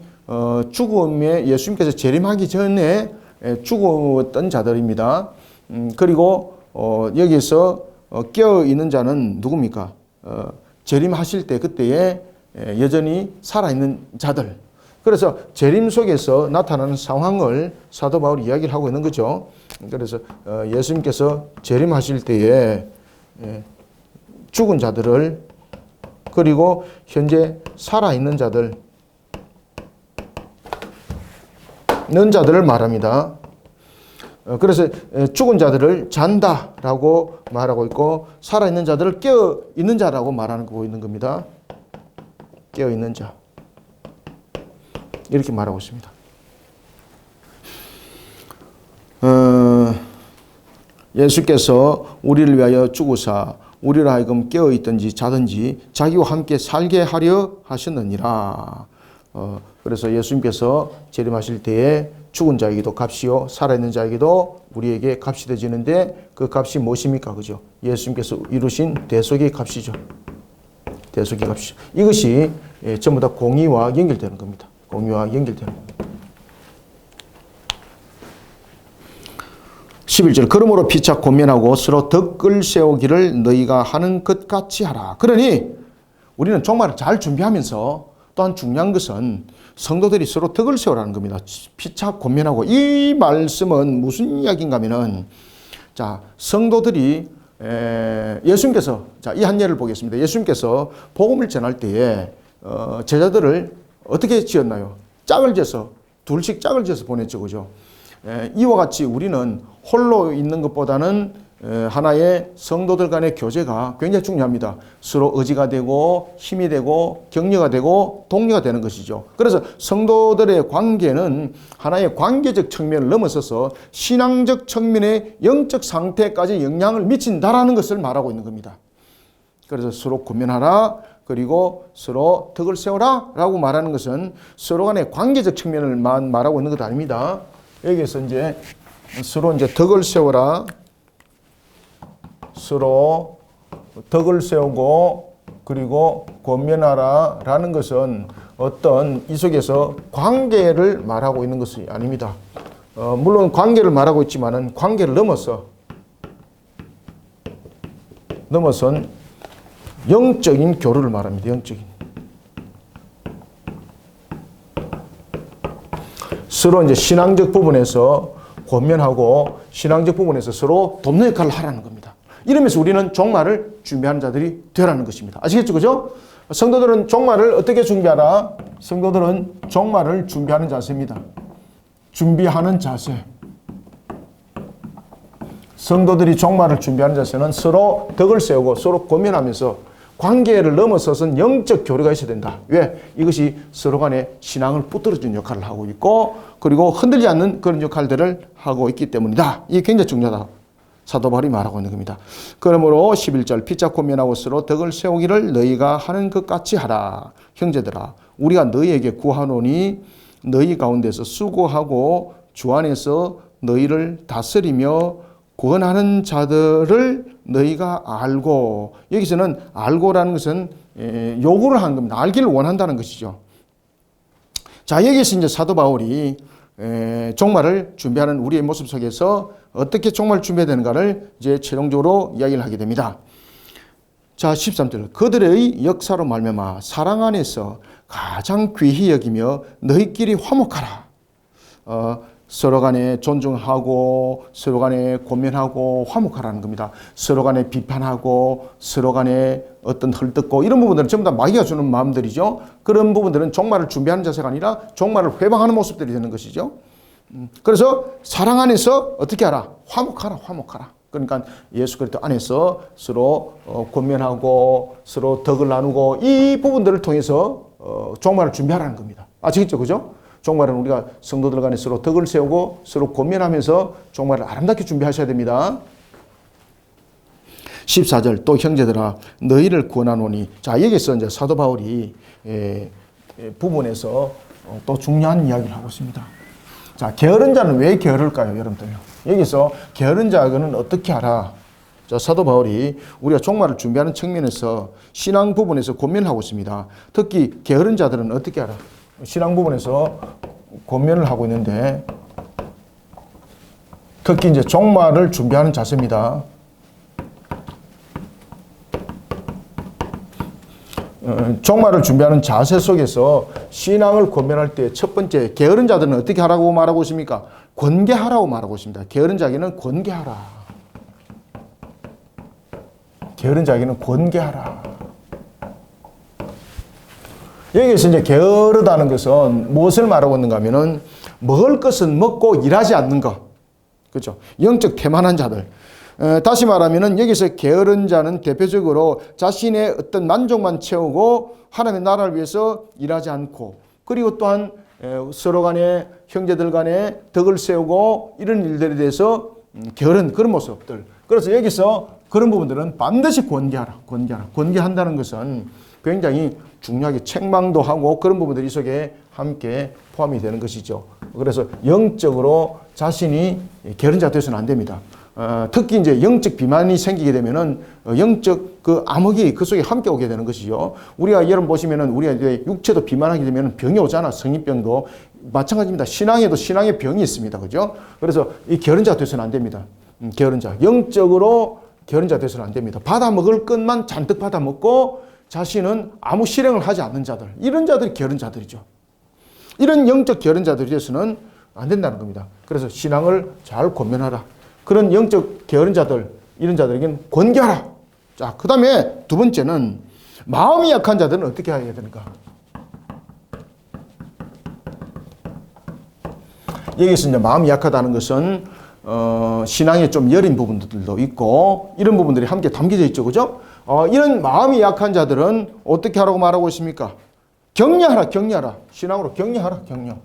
죽음에 예수님께서 재림하기 전에 죽었던 자들입니다. 그리고 여기서 깨어 있는 자는 누굽니까? 재림하실 때 그때에 여전히 살아있는 자들. 그래서 재림 속에서 나타나는 상황을 사도 바울이 이야기를 하고 있는 거죠. 그래서 예수님께서 재림하실 때에 죽은 자들을 그리고 현재 살아있는 자들을 말합니다. 그래서 죽은 자들을 잔다라고 말하고 있고 살아있는 자들을 깨어있는 자라고 말하고 있는 겁니다. 깨어있는 자. 이렇게 말하고 있습니다. 예수께서 우리를 위하여 죽으사 우리로 하여금 깨어있든지 자든지 자기와 함께 살게 하려 하셨느니라. 그래서 예수님께서 재림하실 때에 죽은 자에게도 값이요 살아있는 자에게도 우리에게 값이 되지는데 그 값이 무엇입니까? 그죠? 예수님께서 이루신 대속의 값이죠. 대속의 값이죠. 이것이 전부 다 공의와 연결되는 겁니다. 공의와 연결되는 겁니다. 11절 그러므로 피차 권면하고 서로 덕을 세우기를 너희가 하는 것 같이 하라. 그러니 우리는 종말을 잘 준비하면서 또한 중요한 것은 성도들이 서로 덕을 세우라는 겁니다. 피차 권면하고 이 말씀은 무슨 이야기인가 하면은 자 성도들이 예수님께서, 자, 이 한 예를 보겠습니다. 예수님께서 복음을 전할 때에 제자들을 어떻게 지었나요? 짝을 지어서, 둘씩 짝을 지어서 보냈죠. 그죠? 이와 같이 우리는 홀로 있는 것보다는 하나의 성도들 간의 교제가 굉장히 중요합니다. 서로 의지가 되고 힘이 되고 격려가 되고 동료가 되는 것이죠. 그래서 성도들의 관계는 하나의 관계적 측면을 넘어서서 신앙적 측면의 영적 상태까지 영향을 미친다라는 것을 말하고 있는 겁니다. 그래서 서로 권면하라, 그리고 서로 덕을 세워라 라고 말하는 것은 서로 간의 관계적 측면을 말하고 있는 것 아닙니다. 여기에서 이제 서로 이제 덕을 세워라, 서로 덕을 세우고 그리고 권면하라 라는 것은 어떤 이 속에서 관계를 말하고 있는 것이 아닙니다. 물론 관계를 말하고 있지만은 관계를 넘어선 영적인 교류를 말합니다. 영적인. 서로 이제 신앙적 부분에서 권면하고 신앙적 부분에서 서로 돕는 역할을 하라는 겁니다. 이러면서 우리는 종말을 준비하는 자들이 되라는 것입니다. 아시겠죠? 그죠? 성도들은 종말을 어떻게 준비하라? 성도들은 종말을 준비하는 자세입니다. 준비하는 자세. 성도들이 종말을 준비하는 자세는 서로 덕을 세우고 서로 권면하면서 관계를 넘어서선 영적 교류가 있어야 된다. 왜? 이것이 서로 간에 신앙을 붙들어주는 역할을 하고 있고 그리고 흔들리지 않는 그런 역할들을 하고 있기 때문이다. 이게 굉장히 중요하다. 사도 바울이 말하고 있는 겁니다. 그러므로 11절 피차 권면하고 서로 덕을 세우기를 너희가 하는 것 같이 하라. 형제들아 우리가 너희에게 구하노니 너희 가운데서 수고하고 주 안에서 너희를 다스리며 구원하는 자들을 너희가 알고, 여기서는 알고라는 것은 요구를 한 겁니다. 알기를 원한다는 것이죠. 자, 여기서 이제 사도 바울이 종말을 준비하는 우리의 모습 속에서 어떻게 종말을 준비해야 되는가를 이제 최종적으로 이야기를 하게 됩니다. 자, 13절. 그들의 역사로 말미암아 사랑 안에서 가장 귀히 여기며 너희끼리 화목하라. 서로 간에 존중하고 서로 간에 권면하고 화목하라는 겁니다. 서로 간에 비판하고 서로 간에 어떤 헐뜯고 이런 부분들은 전부 다 마귀가 주는 마음들이죠. 그런 부분들은 종말을 준비하는 자세가 아니라 종말을 회방하는 모습들이 되는 것이죠. 그래서 사랑 안에서 어떻게 하라? 화목하라, 화목하라. 그러니까 예수 그리스도 안에서 서로 권면하고 서로 덕을 나누고 이 부분들을 통해서 종말을 준비하라는 겁니다. 아시겠죠? 그죠? 종말은 우리가 성도들 간에 서로 덕을 세우고 서로 권면하면서 종말을 아름답게 준비하셔야 됩니다. 14절 또 형제들아 너희를 구원하노니. 자, 여기서 이제 사도 바울이 부분에서 또 중요한 이야기를 하고 있습니다. 자, 게으른 자는 왜 게으를까요, 여러분들요? 여기서 게으른 자는 어떻게 하라? 자, 사도 바울이 우리가 종말을 준비하는 측면에서 신앙 부분에서 권면하고 있습니다. 특히 게으른 자들은 어떻게 하라? 신앙 부분에서 권면을 하고 있는데 특히 이제 종말을 준비하는 자세입니다. 종말을 준비하는 자세 속에서 신앙을 권면할 때 첫 번째 게으른 자들은 어떻게 하라고 말하고 있습니까? 권계하라고 말하고 있습니다. 게으른 자에게는 권계하라. 게으른 자에게는 권계하라. 여기서 이제 게으르다는 것은 무엇을 말하고 있는가 하면은 먹을 것은 먹고 일하지 않는 것. 그렇죠? 영적 태만한 자들. 다시 말하면은 여기서 게으른 자는 대표적으로 자신의 어떤 만족만 채우고 하나님의 나라를 위해서 일하지 않고 그리고 또한 서로 간에 형제들 간에 덕을 세우고 이런 일들에 대해서 게으른 그런 모습들. 그래서 여기서 그런 부분들은 반드시 권계하라. 권계한다는 것은 굉장히 중요하게 책망도 하고 그런 부분들이 이 속에 함께 포함이 되는 것이죠. 그래서 영적으로 자신이 게으른 자 되어서는 안 됩니다. 특히 이제 영적 비만이 생기게 되면은 영적 그 암흑이 그 속에 함께 오게 되는 것이죠. 우리가 여러분 보시면은 우리가 이제 육체도 비만하게 되면 병이 오잖아. 성인병도 마찬가지입니다. 신앙에도 신앙의 병이 있습니다. 그죠? 그래서 이 게으른 자 되어서는 안 됩니다. 게으른 자. 영적으로 게으른 자 되어서는 안 됩니다. 받아 먹을 것만 잔뜩 받아 먹고 자신은 아무 실행을 하지 않는 자들. 이런 자들이 게으른 자들이죠. 이런 영적 게으른 자들이 되어서는 안 된다는 겁니다. 그래서 신앙을 잘 권면하라. 그런 영적 게으른 자들, 이런 자들에게는 권계하라. 자, 그 다음에 두 번째는 마음이 약한 자들은 어떻게 해야 되는가? 여기서 이제 마음이 약하다는 것은 신앙에 좀 여린 부분들도 있고 이런 부분들이 함께 담겨져 있죠, 그죠? 이런 마음이 약한 자들은 어떻게 하라고 말하고 있습니까? 격려하라, 격려하라. 신앙으로 격려하라, 격려.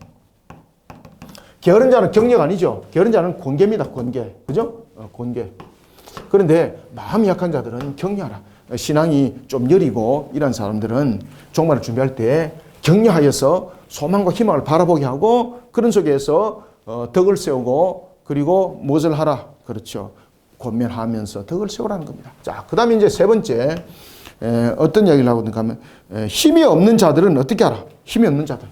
게으른 자는 격려가 아니죠. 게으른 자는 권계입니다, 권계. 그죠? 권계. 그런데 마음이 약한 자들은 격려하라. 신앙이 좀 여리고 이런 사람들은 종말을 준비할 때 격려하여서 소망과 희망을 바라보게 하고 그런 속에서 덕을 세우고 그리고 무엇을 하라? 그렇죠. 권면하면서 덕을 세우라는 겁니다. 자, 그 다음에 이제 세 번째 어떤 이야기를 하고 있는가 하면 힘이 없는 자들은 어떻게 하라? 힘이 없는 자들.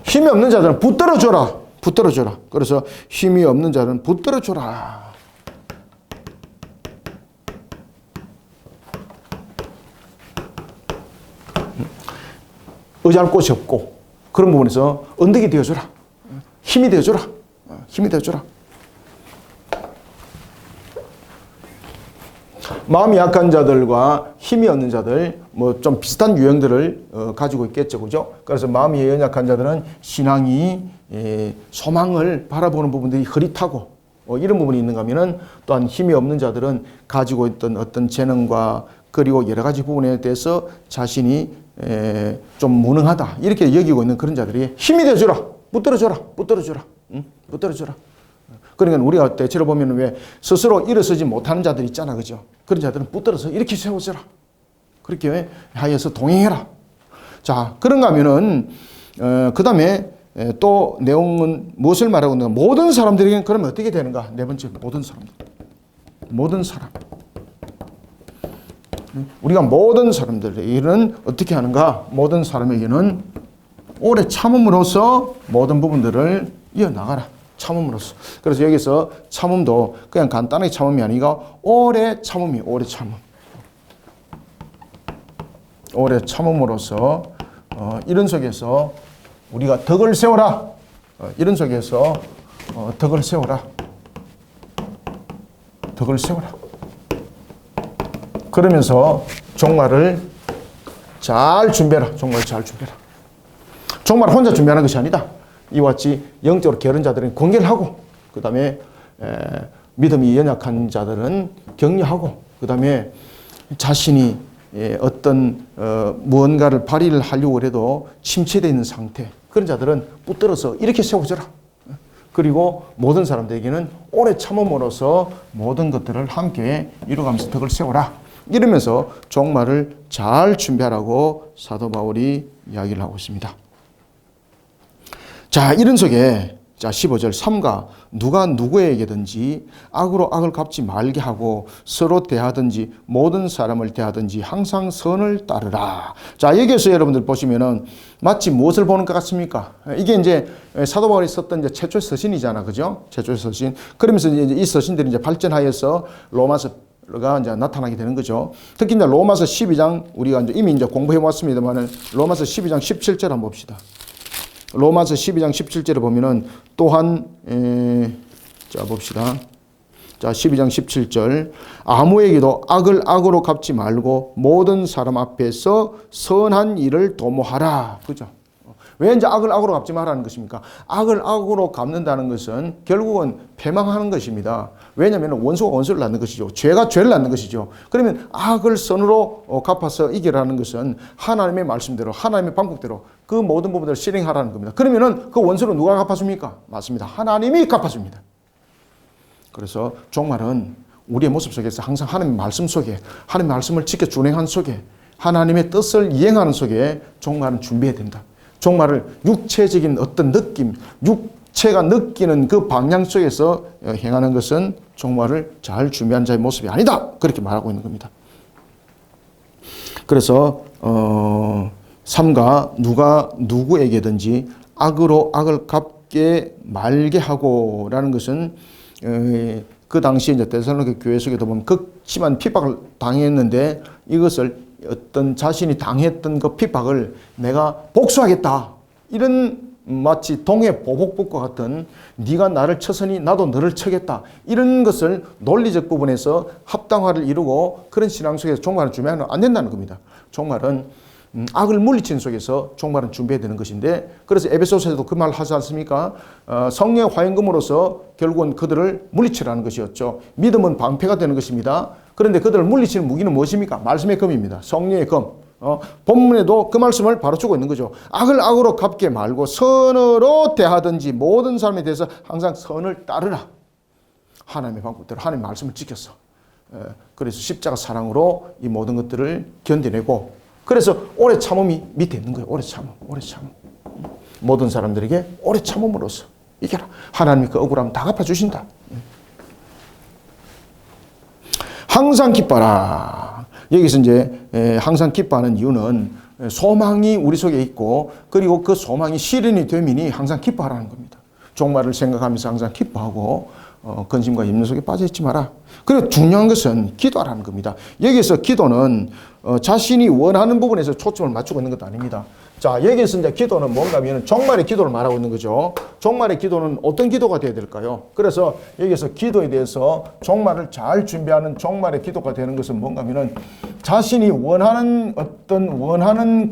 힘이 없는 자들은 붙들어줘라. 붙들어줘라. 그래서 힘이 없는 자는 붙들어줘라. 의지할 곳이 없고 그런 부분에서 언덕이 되어줘라. 힘이 되어줘라. 힘이 되어줘라. 마음이 약한 자들과 힘이 없는 자들 뭐 좀 비슷한 유형들을 가지고 있겠죠, 그죠? 그래서 마음이 연약한 자들은 신앙이 소망을 바라보는 부분들이 흐릿하고 이런 부분이 있는가 하면은 또한 힘이 없는 자들은 가지고 있던 어떤 재능과 그리고 여러 가지 부분에 대해서 자신이 좀 무능하다 이렇게 여기고 있는 그런 자들이 힘이 되어주라. 붙들어줘라. 붙들어줘라. 응? 붙들어줘라. 그러니까 우리가 대체로 보면 왜 스스로 일어서지 못하는 자들 있잖아, 그죠? 그런 자들은 붙들어서 이렇게 세워줘라. 그렇게 하여서 동행해라. 자, 그런가 하면은 그 다음에 또 내용은 무엇을 말하고 있는가? 모든 사람들에게는 그러면 어떻게 되는가? 네 번째, 모든 사람들. 모든 사람. 우리가 모든 사람들에게는 어떻게 하는가? 모든 사람에게는 오래 참음으로써 모든 부분들을 이어나가라. 참음으로써. 그래서 여기서 참음도 그냥 간단하게 참음이 아니라 오래 참음이 오래 참음. 오래 참음으로써 이런 속에서 우리가 덕을 세워라. 이런 속에서 덕을 세워라. 덕을 세워라. 그러면서 종말을 잘 준비해라. 종말을 잘 준비해라. 종말을 혼자 준비하는 것이 아니다. 이와 같이 영적으로 게으른 자들은 권계를 하고 그 다음에 믿음이 연약한 자들은 격려하고 그 다음에 자신이 어떤 무언가를 발휘를 하려고 해도 침체되어 있는 상태 그런 자들은 붙들어서 이렇게 세워져라. 그리고 모든 사람들에게는 오래 참음으로써 모든 것들을 함께 이루어가면서 덕을 세워라. 이러면서 종말을 잘 준비하라고 사도 바울이 이야기를 하고 있습니다. 자, 이런 속에 자 15절 삼가 누가 누구에게든지 악으로 악을 갚지 말게 하고 서로 대하든지 모든 사람을 대하든지 항상 선을 따르라. 자, 여기에서 여러분들 보시면은 마치 무엇을 보는 것 같습니까? 이게 이제 사도 바울이 썼던 이제 최초의 서신이잖아, 그죠? 최초의 서신. 그러면서 이제 이 서신들이 이제 발전하여서 로마서가 이제 나타나게 되는 거죠. 특히 이제 로마서 12장 우리가 이제 이미 이제 공부해 왔습니다만은 로마서 12장 17절 한번 봅시다. 로마서 12장 17절에 보면은 또한 자 봅시다. 자 12장 17절 아무에게도 악을 악으로 갚지 말고 모든 사람 앞에서 선한 일을 도모하라. 그죠? 왜 이제 악을 악으로 갚지 말라는 것입니까? 악을 악으로 갚는다는 것은 결국은 패망하는 것입니다. 왜냐하면 원수가 원수를 낳는 것이죠. 죄가 죄를 낳는 것이죠. 그러면 악을 선으로 갚아서 이기라는 것은 하나님의 말씀대로 하나님의 방법대로 그 모든 부분들을 실행하라는 겁니다. 그러면은 그 원수를 누가 갚아줍니까? 맞습니다. 하나님이 갚아줍니다. 그래서 종말은 우리의 모습 속에서 항상 하나님의 말씀 속에 하나님의 말씀을 지켜 준행한 속에 하나님의 뜻을 이행하는 속에 종말은 준비해야 된다. 종말을 육체적인 어떤 느낌, 육체가 느끼는 그 방향 속에서 행하는 것은 종말을 잘 준비한 자의 모습이 아니다. 그렇게 말하고 있는 겁니다. 그래서 삼가 누가 누구에게든지 악으로 악을 갚게 말게 하고라는 것은 그 당시에 이제 데살로니가 교회 속에도 보면 극심한 핍박을 당했는데 이것을 어떤 자신이 당했던 그 핍박을 내가 복수하겠다. 이런 마치 동해 보복법과 같은 네가 나를 쳤으니 나도 너를 쳐겠다. 이런 것을 논리적 부분에서 합당화를 이루고 그런 신앙 속에서 종말을 준비하면 안 된다는 겁니다. 종말은 악을 물리치는 속에서 종말은 준비해야 되는 것인데, 그래서 에베소서에도 그 말 하지 않습니까? 성령의 화염금으로서 결국은 그들을 물리치라는 것이었죠. 믿음은 방패가 되는 것입니다. 그런데 그들을 물리치는 무기는 무엇입니까? 말씀의 검입니다. 성령의 검. 본문에도 그 말씀을 바로 주고 있는 거죠. 악을 악으로 갚게 말고 선으로 대하든지 모든 사람에 대해서 항상 선을 따르라. 하나님의 방법대로 하나님의 말씀을 지켰어. 그래서 십자가 사랑으로 이 모든 것들을 견뎌내고, 그래서 오래 참음이 밑에 있는 거예요. 오래 참음, 오래 참음. 모든 사람들에게 오래 참음으로써 이겨라. 하나님이 그 억울함 다 갚아주신다. 항상 기뻐라. 여기서 이제 항상 기뻐하는 이유는 소망이 우리 속에 있고, 그리고 그 소망이 실현이 되면이 항상 기뻐하라는 겁니다. 종말을 생각하면서 항상 기뻐하고 근심과 염려 속에 빠져있지 마라. 그리고 중요한 것은 기도하라는 겁니다. 여기서 기도는 자신이 원하는 부분에서 초점을 맞추고 있는 것도 아닙니다. 자, 여기서 이제 기도는 뭔가 하면 종말의 기도를 말하고 있는 거죠. 종말의 기도는 어떤 기도가 되어야 될까요? 그래서 여기서 기도에 대해서 종말을 잘 준비하는 종말의 기도가 되는 것은 뭔가 하면은 자신이 원하는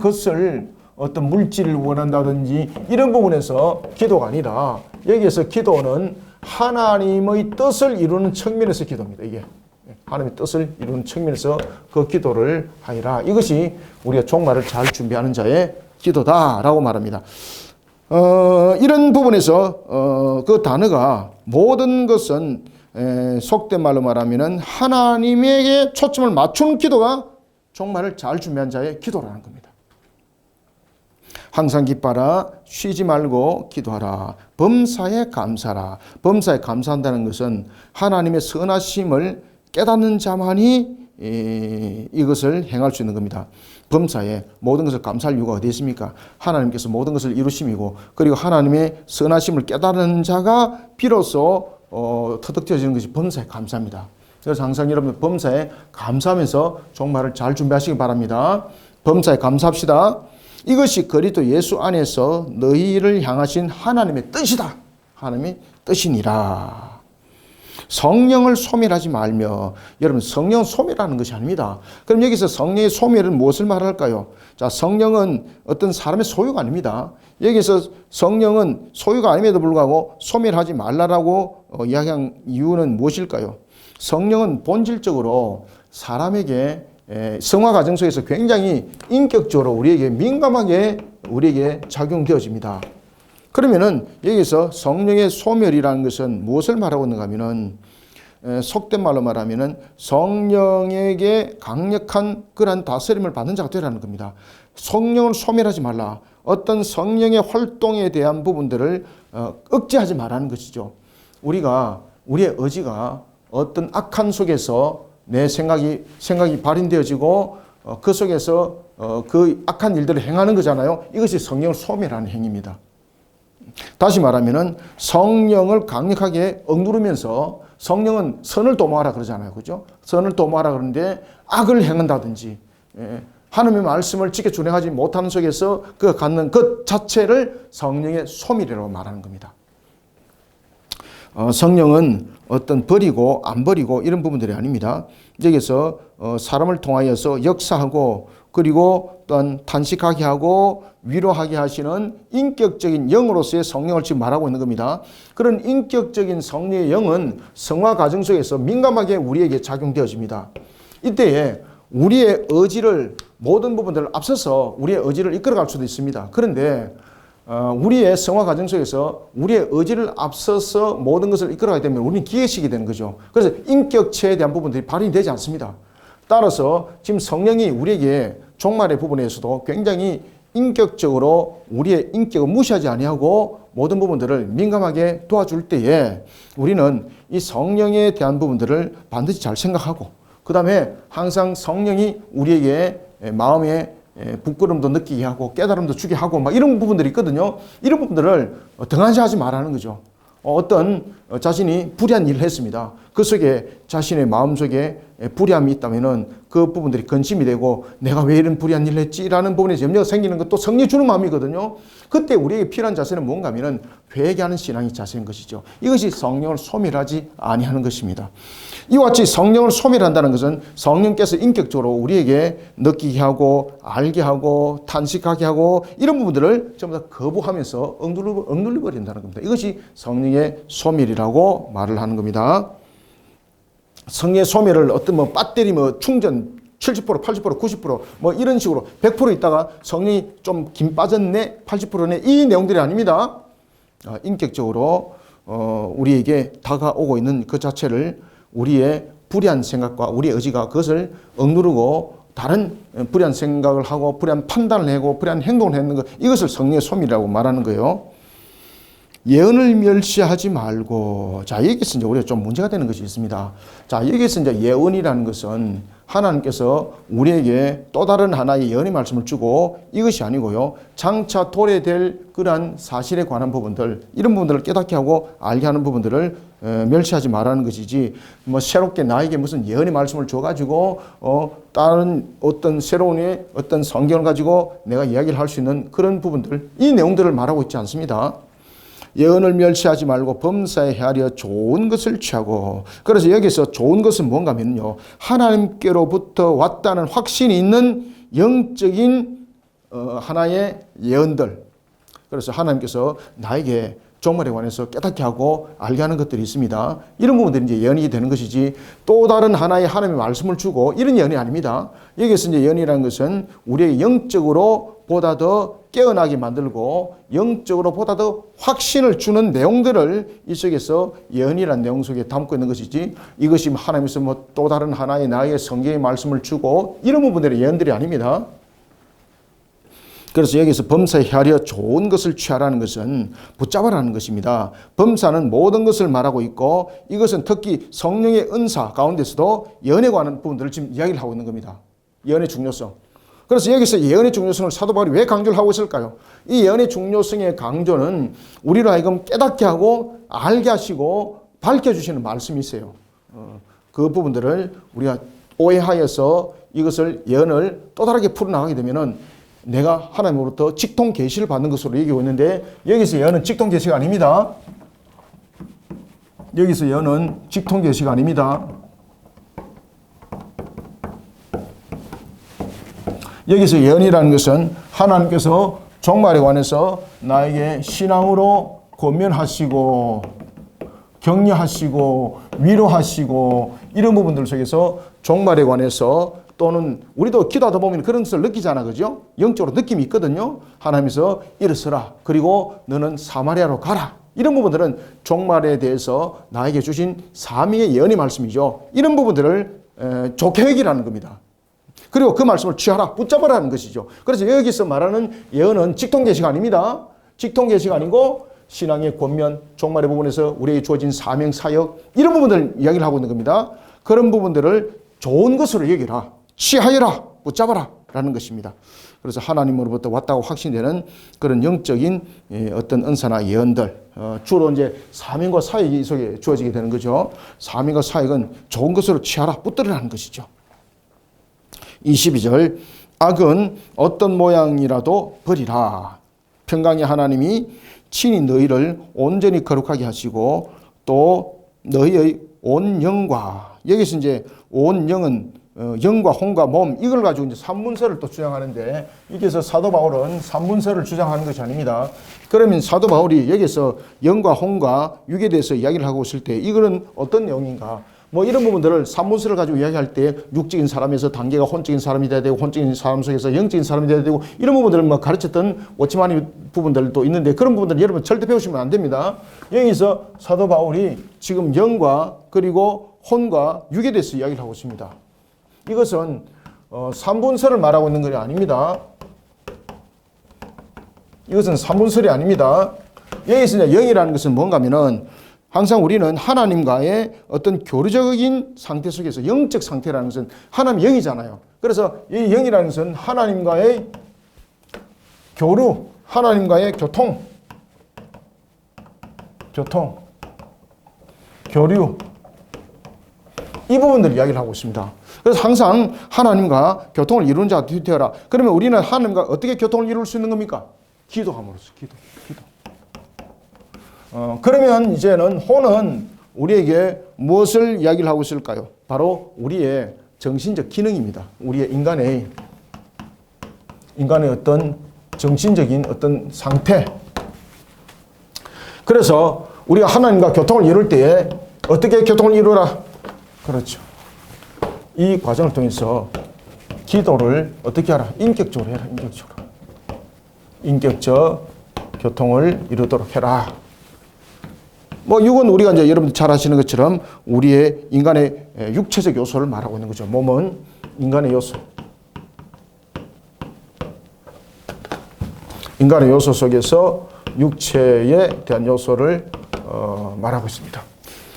것을 어떤 물질을 원한다든지 이런 부분에서 기도가 아니라, 여기에서 기도는 하나님의 뜻을 이루는 측면에서 기도입니다. 이게 하나님의 뜻을 이루는 측면에서 그 기도를 하리라. 이것이 우리가 종말을 잘 준비하는 자의 기도다라고 말합니다. 이런 부분에서 그 단어가 모든 것은 속된 말로 말하면은 하나님에게 초점을 맞추는 기도가 종말을 잘 준비한 자의 기도라는 겁니다. 항상 기뻐라, 쉬지 말고 기도하라, 범사에 감사라. 범사에 감사한다는 것은 하나님의 선하심을 깨닫는 자만이 이것을 행할 수 있는 겁니다. 범사에 모든 것을 감사할 이유가 어디 있습니까? 하나님께서 모든 것을 이루심이고, 그리고 하나님의 선하심을 깨닫는 자가 비로소 터득되어지는 것이 범사에 감사합니다. 그래서 항상 여러분 범사에 감사하면서 종말을 잘 준비하시기 바랍니다. 범사에 감사합시다. 이것이 그리스도 예수 안에서 너희를 향하신 하나님의 뜻이다. 하나님의 뜻이니라. 성령을 소멸하지 말며. 여러분, 성령 소멸하는 것이 아닙니다. 그럼 여기서 성령의 소멸은 무엇을 말할까요? 자, 성령은 어떤 사람의 소유가 아닙니다. 여기서 성령은 소유가 아님에도 불구하고 소멸하지 말라라고 이야기한 이유는 무엇일까요? 성령은 본질적으로 사람에게 성화 과정 속에서 굉장히 인격적으로 우리에게 민감하게 우리에게 작용되어집니다. 그러면은 여기서 성령의 소멸이라는 것은 무엇을 말하고 있는가 하면은 속된 말로 말하면은 성령에게 강력한 그러한 다스림을 받는 자가 되라는 겁니다. 성령을 소멸하지 말라. 어떤 성령의 활동에 대한 부분들을 억제하지 말라는 것이죠. 우리의 의지가 어떤 악한 속에서 내 생각이 발현되어지고 그 속에서 그 악한 일들을 행하는 거잖아요. 이것이 성령을 소멸하는 행위입니다. 다시 말하면은 성령을 강력하게 억누르면서, 성령은 선을 도모하라 그러잖아요. 그죠? 선을 도모하라 그러는데 악을 행한다든지 하나님의 말씀을 지켜 준행하지 못하는 속에서 그가 갖는 그 자체를 성령의 소멸이라고 말하는 겁니다. 성령은 어떤 버리고 안 버리고 이런 부분들이 아닙니다. 여기서 사람을 통하여서 역사하고, 그리고 또한 탄식하게 하고 위로하게 하시는 인격적인 영으로서의 성령을 지금 말하고 있는 겁니다. 그런 인격적인 성령의 영은 성화 과정 속에서 민감하게 우리에게 작용되어집니다. 이때에 우리의 의지를, 모든 부분들을 앞서서 우리의 의지를 이끌어갈 수도 있습니다. 그런데 우리의 성화 과정 속에서 우리의 의지를 앞서서 모든 것을 이끌어가게 되면 우리는 기회식이 되는 거죠. 그래서 인격체에 대한 부분들이 발휘되지 되지 않습니다. 따라서 지금 성령이 우리에게 종말의 부분에서도 굉장히 인격적으로 우리의 인격을 무시하지 아니하고 모든 부분들을 민감하게 도와줄 때에 우리는 이 성령에 대한 부분들을 반드시 잘 생각하고, 그 다음에 항상 성령이 우리에게 마음에 부끄러움도 느끼게 하고 깨달음도 주게 하고 막 이런 부분들이 있거든요. 이런 부분들을 등한시하지 말라는 거죠. 어떤 자신이 불의한 일을 했습니다. 그 속에 자신의 마음속에 불의함이 있다면은 그 부분들이 근심이 되고 내가 왜 이런 불의한 일을 했지라는 부분에서 염려가 생기는 것도 성령이 주는 마음이거든요. 그때 우리에게 필요한 자세는 뭔가 하면은 회개하는 신앙이 자세인 것이죠. 이것이 성령을 소멸하지 아니하는 것입니다. 이와 같이 성령을 소멸한다는 것은 성령께서 인격적으로 우리에게 느끼게 하고 알게 하고 탄식하게 하고 이런 부분들을 전부 다 거부하면서 억눌려 버린다는 겁니다. 이것이 성령의 소멸이라고 말을 하는 겁니다. 성령의 소멸을 어떤 배터리 충전 70%, 80%, 90% 이런 식으로 100% 있다가 성령이 좀 김 빠졌네, 80%네 이 내용들이 아닙니다. 인격적으로 우리에게 다가오고 있는 그 자체를 우리의 불의한 생각과 우리의 의지가 그것을 억누르고 다른 불의한 생각을 하고 불의한 판단을 하고 불의한 행동을 하는 것, 이것을 성령의 소멸이라고 말하는 거예요. 예언을 멸시하지 말고, 자, 여기서 이제 우리가 좀 문제가 되는 것이 있습니다. 자, 여기서 이제 예언이라는 것은 하나님께서 우리에게 또 다른 하나의 예언의 말씀을 주고 이것이 아니고요. 장차 도래될 그러한 사실에 관한 부분들, 이런 부분들을 깨닫게 하고 알게 하는 부분들을 멸시하지 말라는 것이지, 새롭게 나에게 무슨 예언의 말씀을 줘가지고, 다른 어떤 새로운 어떤 성경을 가지고 내가 이야기를 할 수 있는 그런 부분들, 이 내용들을 말하고 있지 않습니다. 예언을 멸시하지 말고 범사에 헤아려 좋은 것을 취하고, 그래서 여기서 좋은 것은 뭔가 하면요, 하나님께로부터 왔다는 확신이 있는 영적인 하나의 예언들. 그래서 하나님께서 나에게 종말에 관해서 깨닫게 하고 알게 하는 것들이 있습니다. 이런 부분들이 이제 예언이 되는 것이지, 또 다른 하나의 하나님의 말씀을 주고 이런 예언이 아닙니다. 여기서 이제 예언이라는 것은 우리의 영적으로 보다 더 깨어나게 만들고 영적으로 보다 더 확신을 주는 내용들을 이 속에서 예언이라는 내용 속에 담고 있는 것이지, 이것이 하나님께서 또 다른 하나의 나의 성경의 말씀을 주고 이런 부분들의 예언들이 아닙니다. 그래서 여기서 범사에 헤아려 좋은 것을 취하라는 것은 붙잡아라는 것입니다. 범사는 모든 것을 말하고 있고, 이것은 특히 성령의 은사 가운데서도 예언에 관한 부분들을 지금 이야기를 하고 있는 겁니다. 예언의 중요성. 그래서 여기서 예언의 중요성을 사도 바울이 왜 강조를 하고 있을까요? 이 예언의 중요성의 강조는 우리로 하여금 깨닫게 하고 알게 하시고 밝혀주시는 말씀이 있어요. 그 부분들을 우리가 오해하여서 이것을 예언을 또 다르게 풀어나가게 되면은 내가 하나님으로부터 직통 계시를 받는 것으로 얘기하고 있는데, 여기서 예언은 직통 계시가 아닙니다. 여기서 예언은 직통 계시가 아닙니다. 여기서 예언이라는 것은 하나님께서 종말에 관해서 나에게 신앙으로 권면하시고 격려하시고 위로하시고 이런 부분들 속에서 종말에 관해서, 또는 우리도 기도하다 보면 그런 것을 느끼잖아, 그죠? 영적으로 느낌이 있거든요. 하나님께서 일어서라, 그리고 너는 사마리아로 가라, 이런 부분들은 종말에 대해서 나에게 주신 사명의 예언의 말씀이죠. 이런 부분들을 좋게 여기라는 겁니다. 그리고 그 말씀을 취하라, 붙잡으라는 것이죠. 그래서 여기서 말하는 예언은 직통계시가 아닙니다. 직통계시가 아니고 신앙의 권면, 종말의 부분에서 우리에게 주어진 사명, 사역, 이런 부분들을 이야기를 하고 있는 겁니다. 그런 부분들을 좋은 것으로 여기라, 취하여라, 붙잡아라 라는 것입니다. 그래서 하나님으로부터 왔다고 확신되는 그런 영적인 어떤 은사나 예언들, 주로 이제 사명과 사역이 속에 주어지게 되는 거죠. 사명과 사역은 좋은 것으로 취하라, 붙들으라는 것이죠. 22절, 악은 어떤 모양이라도 버리라. 평강의 하나님이 친히 너희를 온전히 거룩하게 하시고 또 너희의 온 영과, 여기서 이제 온 영은 영과 혼과 몸, 이걸 가지고 이제 삼문서를 또 주장하는데, 여기서 사도 바울은 삼문서를 주장하는 것이 아닙니다. 그러면 사도 바울이 여기서 영과 혼과 육에 대해서 이야기를 하고 있을 때 이거는 어떤 내용인가? 이런 부분들을 삼문서를 가지고 이야기할 때 육적인 사람에서 단계가 혼적인 사람이 돼야 되고, 혼적인 사람 속에서 영적인 사람이 돼야 되고, 이런 부분들을 가르쳤던 워치마니 부분들도 있는데, 그런 부분들은 여러분 절대 배우시면 안 됩니다. 여기서 사도 바울이 지금 영과 그리고 혼과 육에 대해서 이야기를 하고 있습니다. 이것은 삼분설을 말하고 있는 것이 아닙니다. 이것은 삼분설이 아닙니다. 여기서 이제 영이라는 것은 뭔가 하면은, 항상 우리는 하나님과의 어떤 교류적인 상태 속에서, 영적 상태라는 것은 하나님 영이잖아요. 그래서 이 영이라는 것은 하나님과의 교류, 하나님과의 교류, 이 부분들 이야기를 하고 있습니다. 그래서 항상 하나님과 교통을 이루는 자가 되어라. 그러면 우리는 하나님과 어떻게 교통을 이룰 수 있는 겁니까? 기도함으로써. 기도. 그러면 이제는 혼은 우리에게 무엇을 이야기를 하고 있을까요? 바로 우리의 정신적 기능입니다. 우리의 인간의 어떤 정신적인 어떤 상태. 그래서 우리가 하나님과 교통을 이룰 때에 어떻게 교통을 이루라? 그렇죠. 이 과정을 통해서 기도를 어떻게 하라? 인격적으로 해라. 인격적 교통을 이루도록 해라. 이건 우리가 이제 여러분들 잘 아시는 것처럼 우리의 인간의 육체적 요소를 말하고 있는 거죠. 몸은 인간의 요소. 인간의 요소 속에서 육체에 대한 요소를 말하고 있습니다.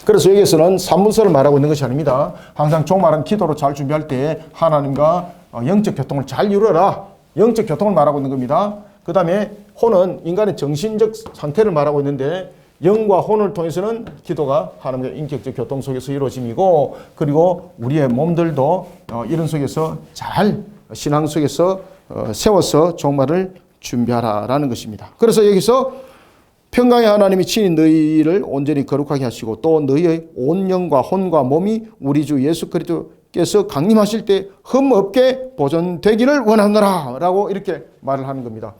그래서 여기서는 산문서를 말하고 있는 것이 아닙니다. 항상 종말은 기도로 잘 준비할 때 하나님과 영적 교통을 잘 이루어라. 영적 교통을 말하고 있는 겁니다. 그 다음에 혼은 인간의 정신적 상태를 말하고 있는데 영과 혼을 통해서는 기도가 하나님과 인격적 교통 속에서 이루어짐이고, 그리고 우리의 몸들도 이런 속에서 잘 신앙 속에서 세워서 종말을 준비하라라는 것입니다. 그래서 여기서 평강의 하나님이 친히 너희를 온전히 거룩하게 하시고 또 너희의 온 영과 혼과 몸이 우리 주 예수 그리스도께서 강림하실 때 흠없게 보존되기를 원하노라 라고 이렇게 말을 하는 겁니다.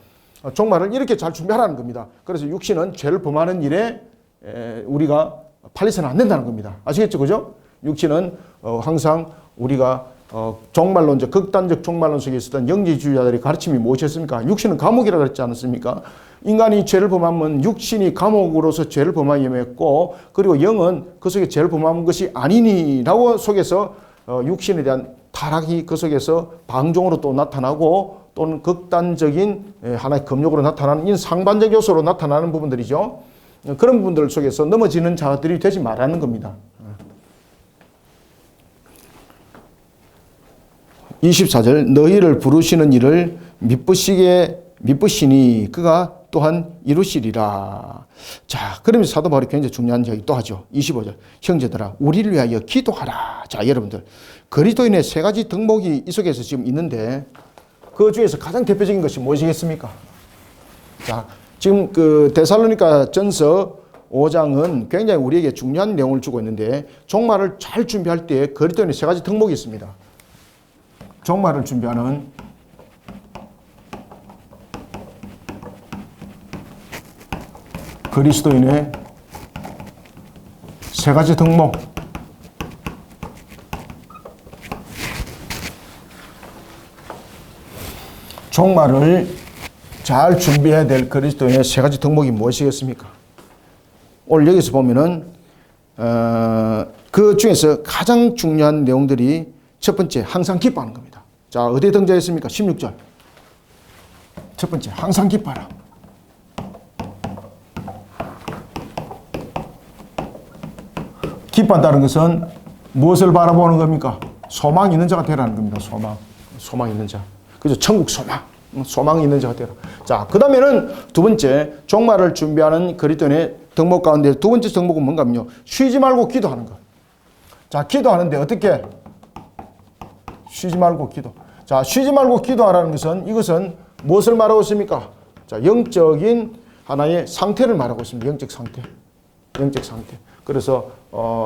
종말을 이렇게 잘 준비하라는 겁니다. 그래서 육신은 죄를 범하는 일에 우리가 팔려서는 안 된다는 겁니다. 아시겠죠? 그죠? 육신은 항상 우리가 종말론적, 극단적 종말론 속에 있었던 영지주의자들의 가르침이 무엇이었습니까? 육신은 감옥이라고 그랬지 않았습니까? 인간이 죄를 범하면 육신이 감옥으로서 죄를 범하였고, 그리고 영은 그 속에 죄를 범한 것이 아니니라고 속에서 육신에 대한 타락이 그 속에서 방종으로 또 나타나고, 또는 극단적인 하나의 금욕으로 나타나는 이 상반적 요소로 나타나는 부분들이죠. 그런 부분들 속에서 넘어지는 자들이 되지 말라는 겁니다. 24절 너희를 부르시는 일을 미쁘시니 그가 또한 이루시리라. 자, 그러면서 사도 바울이 굉장히 중요한 이야기 또 하죠. 25절 형제들아 우리를 위하여 기도하라. 자, 여러분들 그리스도인의 세 가지 덕목이 이 속에서 지금 있는데 그 중에서 가장 대표적인 것이 무엇이겠습니까? 자, 지금 그 데살로니가 전서 5장은 굉장히 우리에게 중요한 내용을 주고 있는데 종말을 잘 준비할 때 그리스도인의 세 가지 덕목이 있습니다. 종말을 준비하는 그리스도인의 세 가지 덕목. 종말을 잘 준비해야 될 그리스도인의 세 가지 덕목이 무엇이겠습니까? 오늘 여기서 보면은 그 중에서 가장 중요한 내용들이 첫 번째, 항상 기뻐하는 겁니다. 자, 어디에 등장했습니까? 16절. 첫 번째, 항상 기뻐하라. 기뻐한다는 것은 무엇을 바라보는 겁니까? 소망 있는 자가 되라는 겁니다. 소망 있는 자. 그죠? 천국 소망 있는 자가 되라. 자, 그 다음에는 두 번째, 종말을 준비하는 그리스도인의 덕목 가운데 두 번째 덕목은 뭔가 하면요. 쉬지 말고 기도하는 것. 자, 기도하는데 어떻게? 쉬지 말고 기도. 자, 쉬지 말고 기도하라는 것은 이것은 무엇을 말하고 있습니까? 자, 영적인 하나의 상태를 말하고 있습니다. 영적 상태. 그래서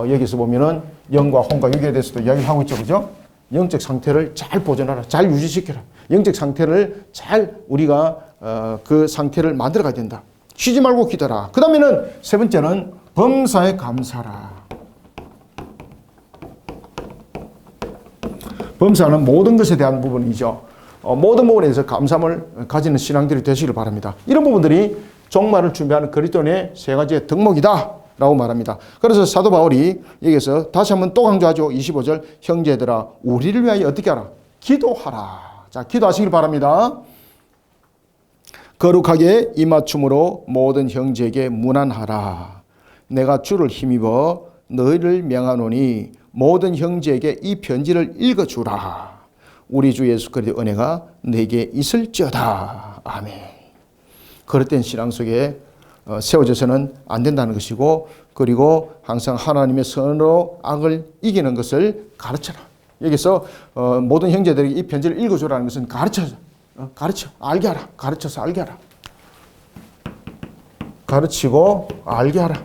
여기서 보면은 영과 혼과 육에 대해서도 이야기를 하고 있죠. 그죠? 영적 상태를 잘 보존하라. 잘 유지시켜라. 영적 상태를 잘 우리가 그 상태를 만들어 가야 된다. 쉬지 말고 기도하라. 그 다음에는 세 번째는 범사에 감사하라. 범사는 모든 것에 대한 부분이죠. 모든 부분에 대해서 감사함을 가지는 신앙들이 되시길 바랍니다. 이런 부분들이 종말을 준비하는 그리스도인의 세 가지의 덕목이다 라고 말합니다. 그래서 사도 바울이 여기서 다시 한번 또 강조하죠. 25절 형제들아 우리를 위하여 어떻게 하라? 기도하라. 자, 기도하시길 바랍니다. 거룩하게 입맞춤으로 모든 형제에게 문안하라. 내가 주를 힘입어 너희를 명하노니 모든 형제에게 이 편지를 읽어주라. 우리 주 예수 그리스도의 은혜가 내게 있을지어다. 아멘. 그릇된 신앙 속에 세워져서는 안 된다는 것이고, 그리고 항상 하나님의 선으로 악을 이기는 것을 가르쳐라. 여기서 모든 형제들에게 이 편지를 읽어주라는 것은 가르쳐 알게 하라. 가르쳐서 알게 하라. 가르치고 알게 하라.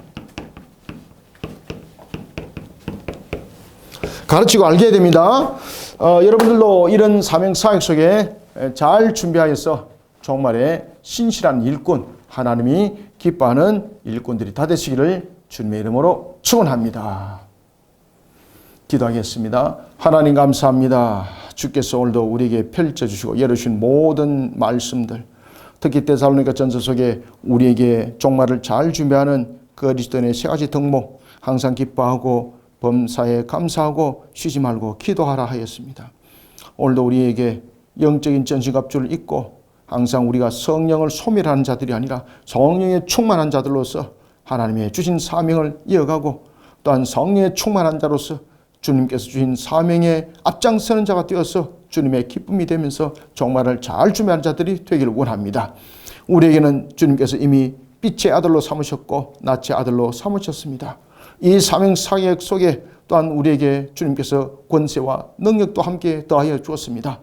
가르치고 알게 해야 됩니다. 여러분들도 이런 사명 사역 속에 잘 준비하여서 정말의 신실한 일꾼, 하나님이 기뻐하는 일꾼들이 다 되시기를 주님의 이름으로 축원합니다. 기도하겠습니다. 하나님 감사합니다. 주께서 오늘도 우리에게 펼쳐주시고 열어주신 모든 말씀들, 특히 데살로니가 전서 속에 우리에게 종말을 잘 준비하는 그리스도인의 세 가지 덕목, 항상 기뻐하고 범사에 감사하고 쉬지 말고 기도하라 하였습니다. 오늘도 우리에게 영적인 전신갑주를 입고 항상 우리가 성령을 소멸하는 자들이 아니라 성령에 충만한 자들로서 하나님의 주신 사명을 이어가고, 또한 성령에 충만한 자로서 주님께서 주신 사명에 앞장서는 자가 되어서 주님의 기쁨이 되면서 종말을 잘 준비하는 자들이 되기를 원합니다. 우리에게는 주님께서 이미 빛의 아들로 삼으셨고 낯의 아들로 삼으셨습니다. 이 사명 사역 속에 또한 우리에게 주님께서 권세와 능력도 함께 더하여 주었습니다.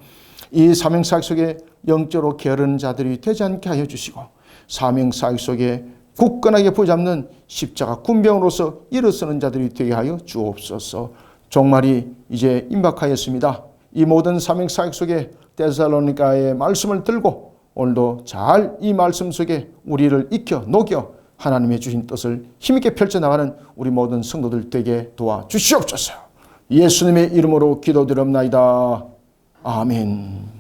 이 사명 사역 속에 영적으로 게으른 자들이 되지 않게 하여 주시고, 사명 사역 속에 굳건하게 붙잡는 십자가 군병으로서 일어서는 자들이 되게 하여 주옵소서. 종말이 이제 임박하였습니다. 이 모든 사명 사역 속에 데살로니가의 말씀을 들고 오늘도 잘 이 말씀 속에 우리를 익혀 녹여 하나님의 주신 뜻을 힘있게 펼쳐나가는 우리 모든 성도들 되게 도와주시옵소서. 예수님의 이름으로 기도드립나이다. 아멘.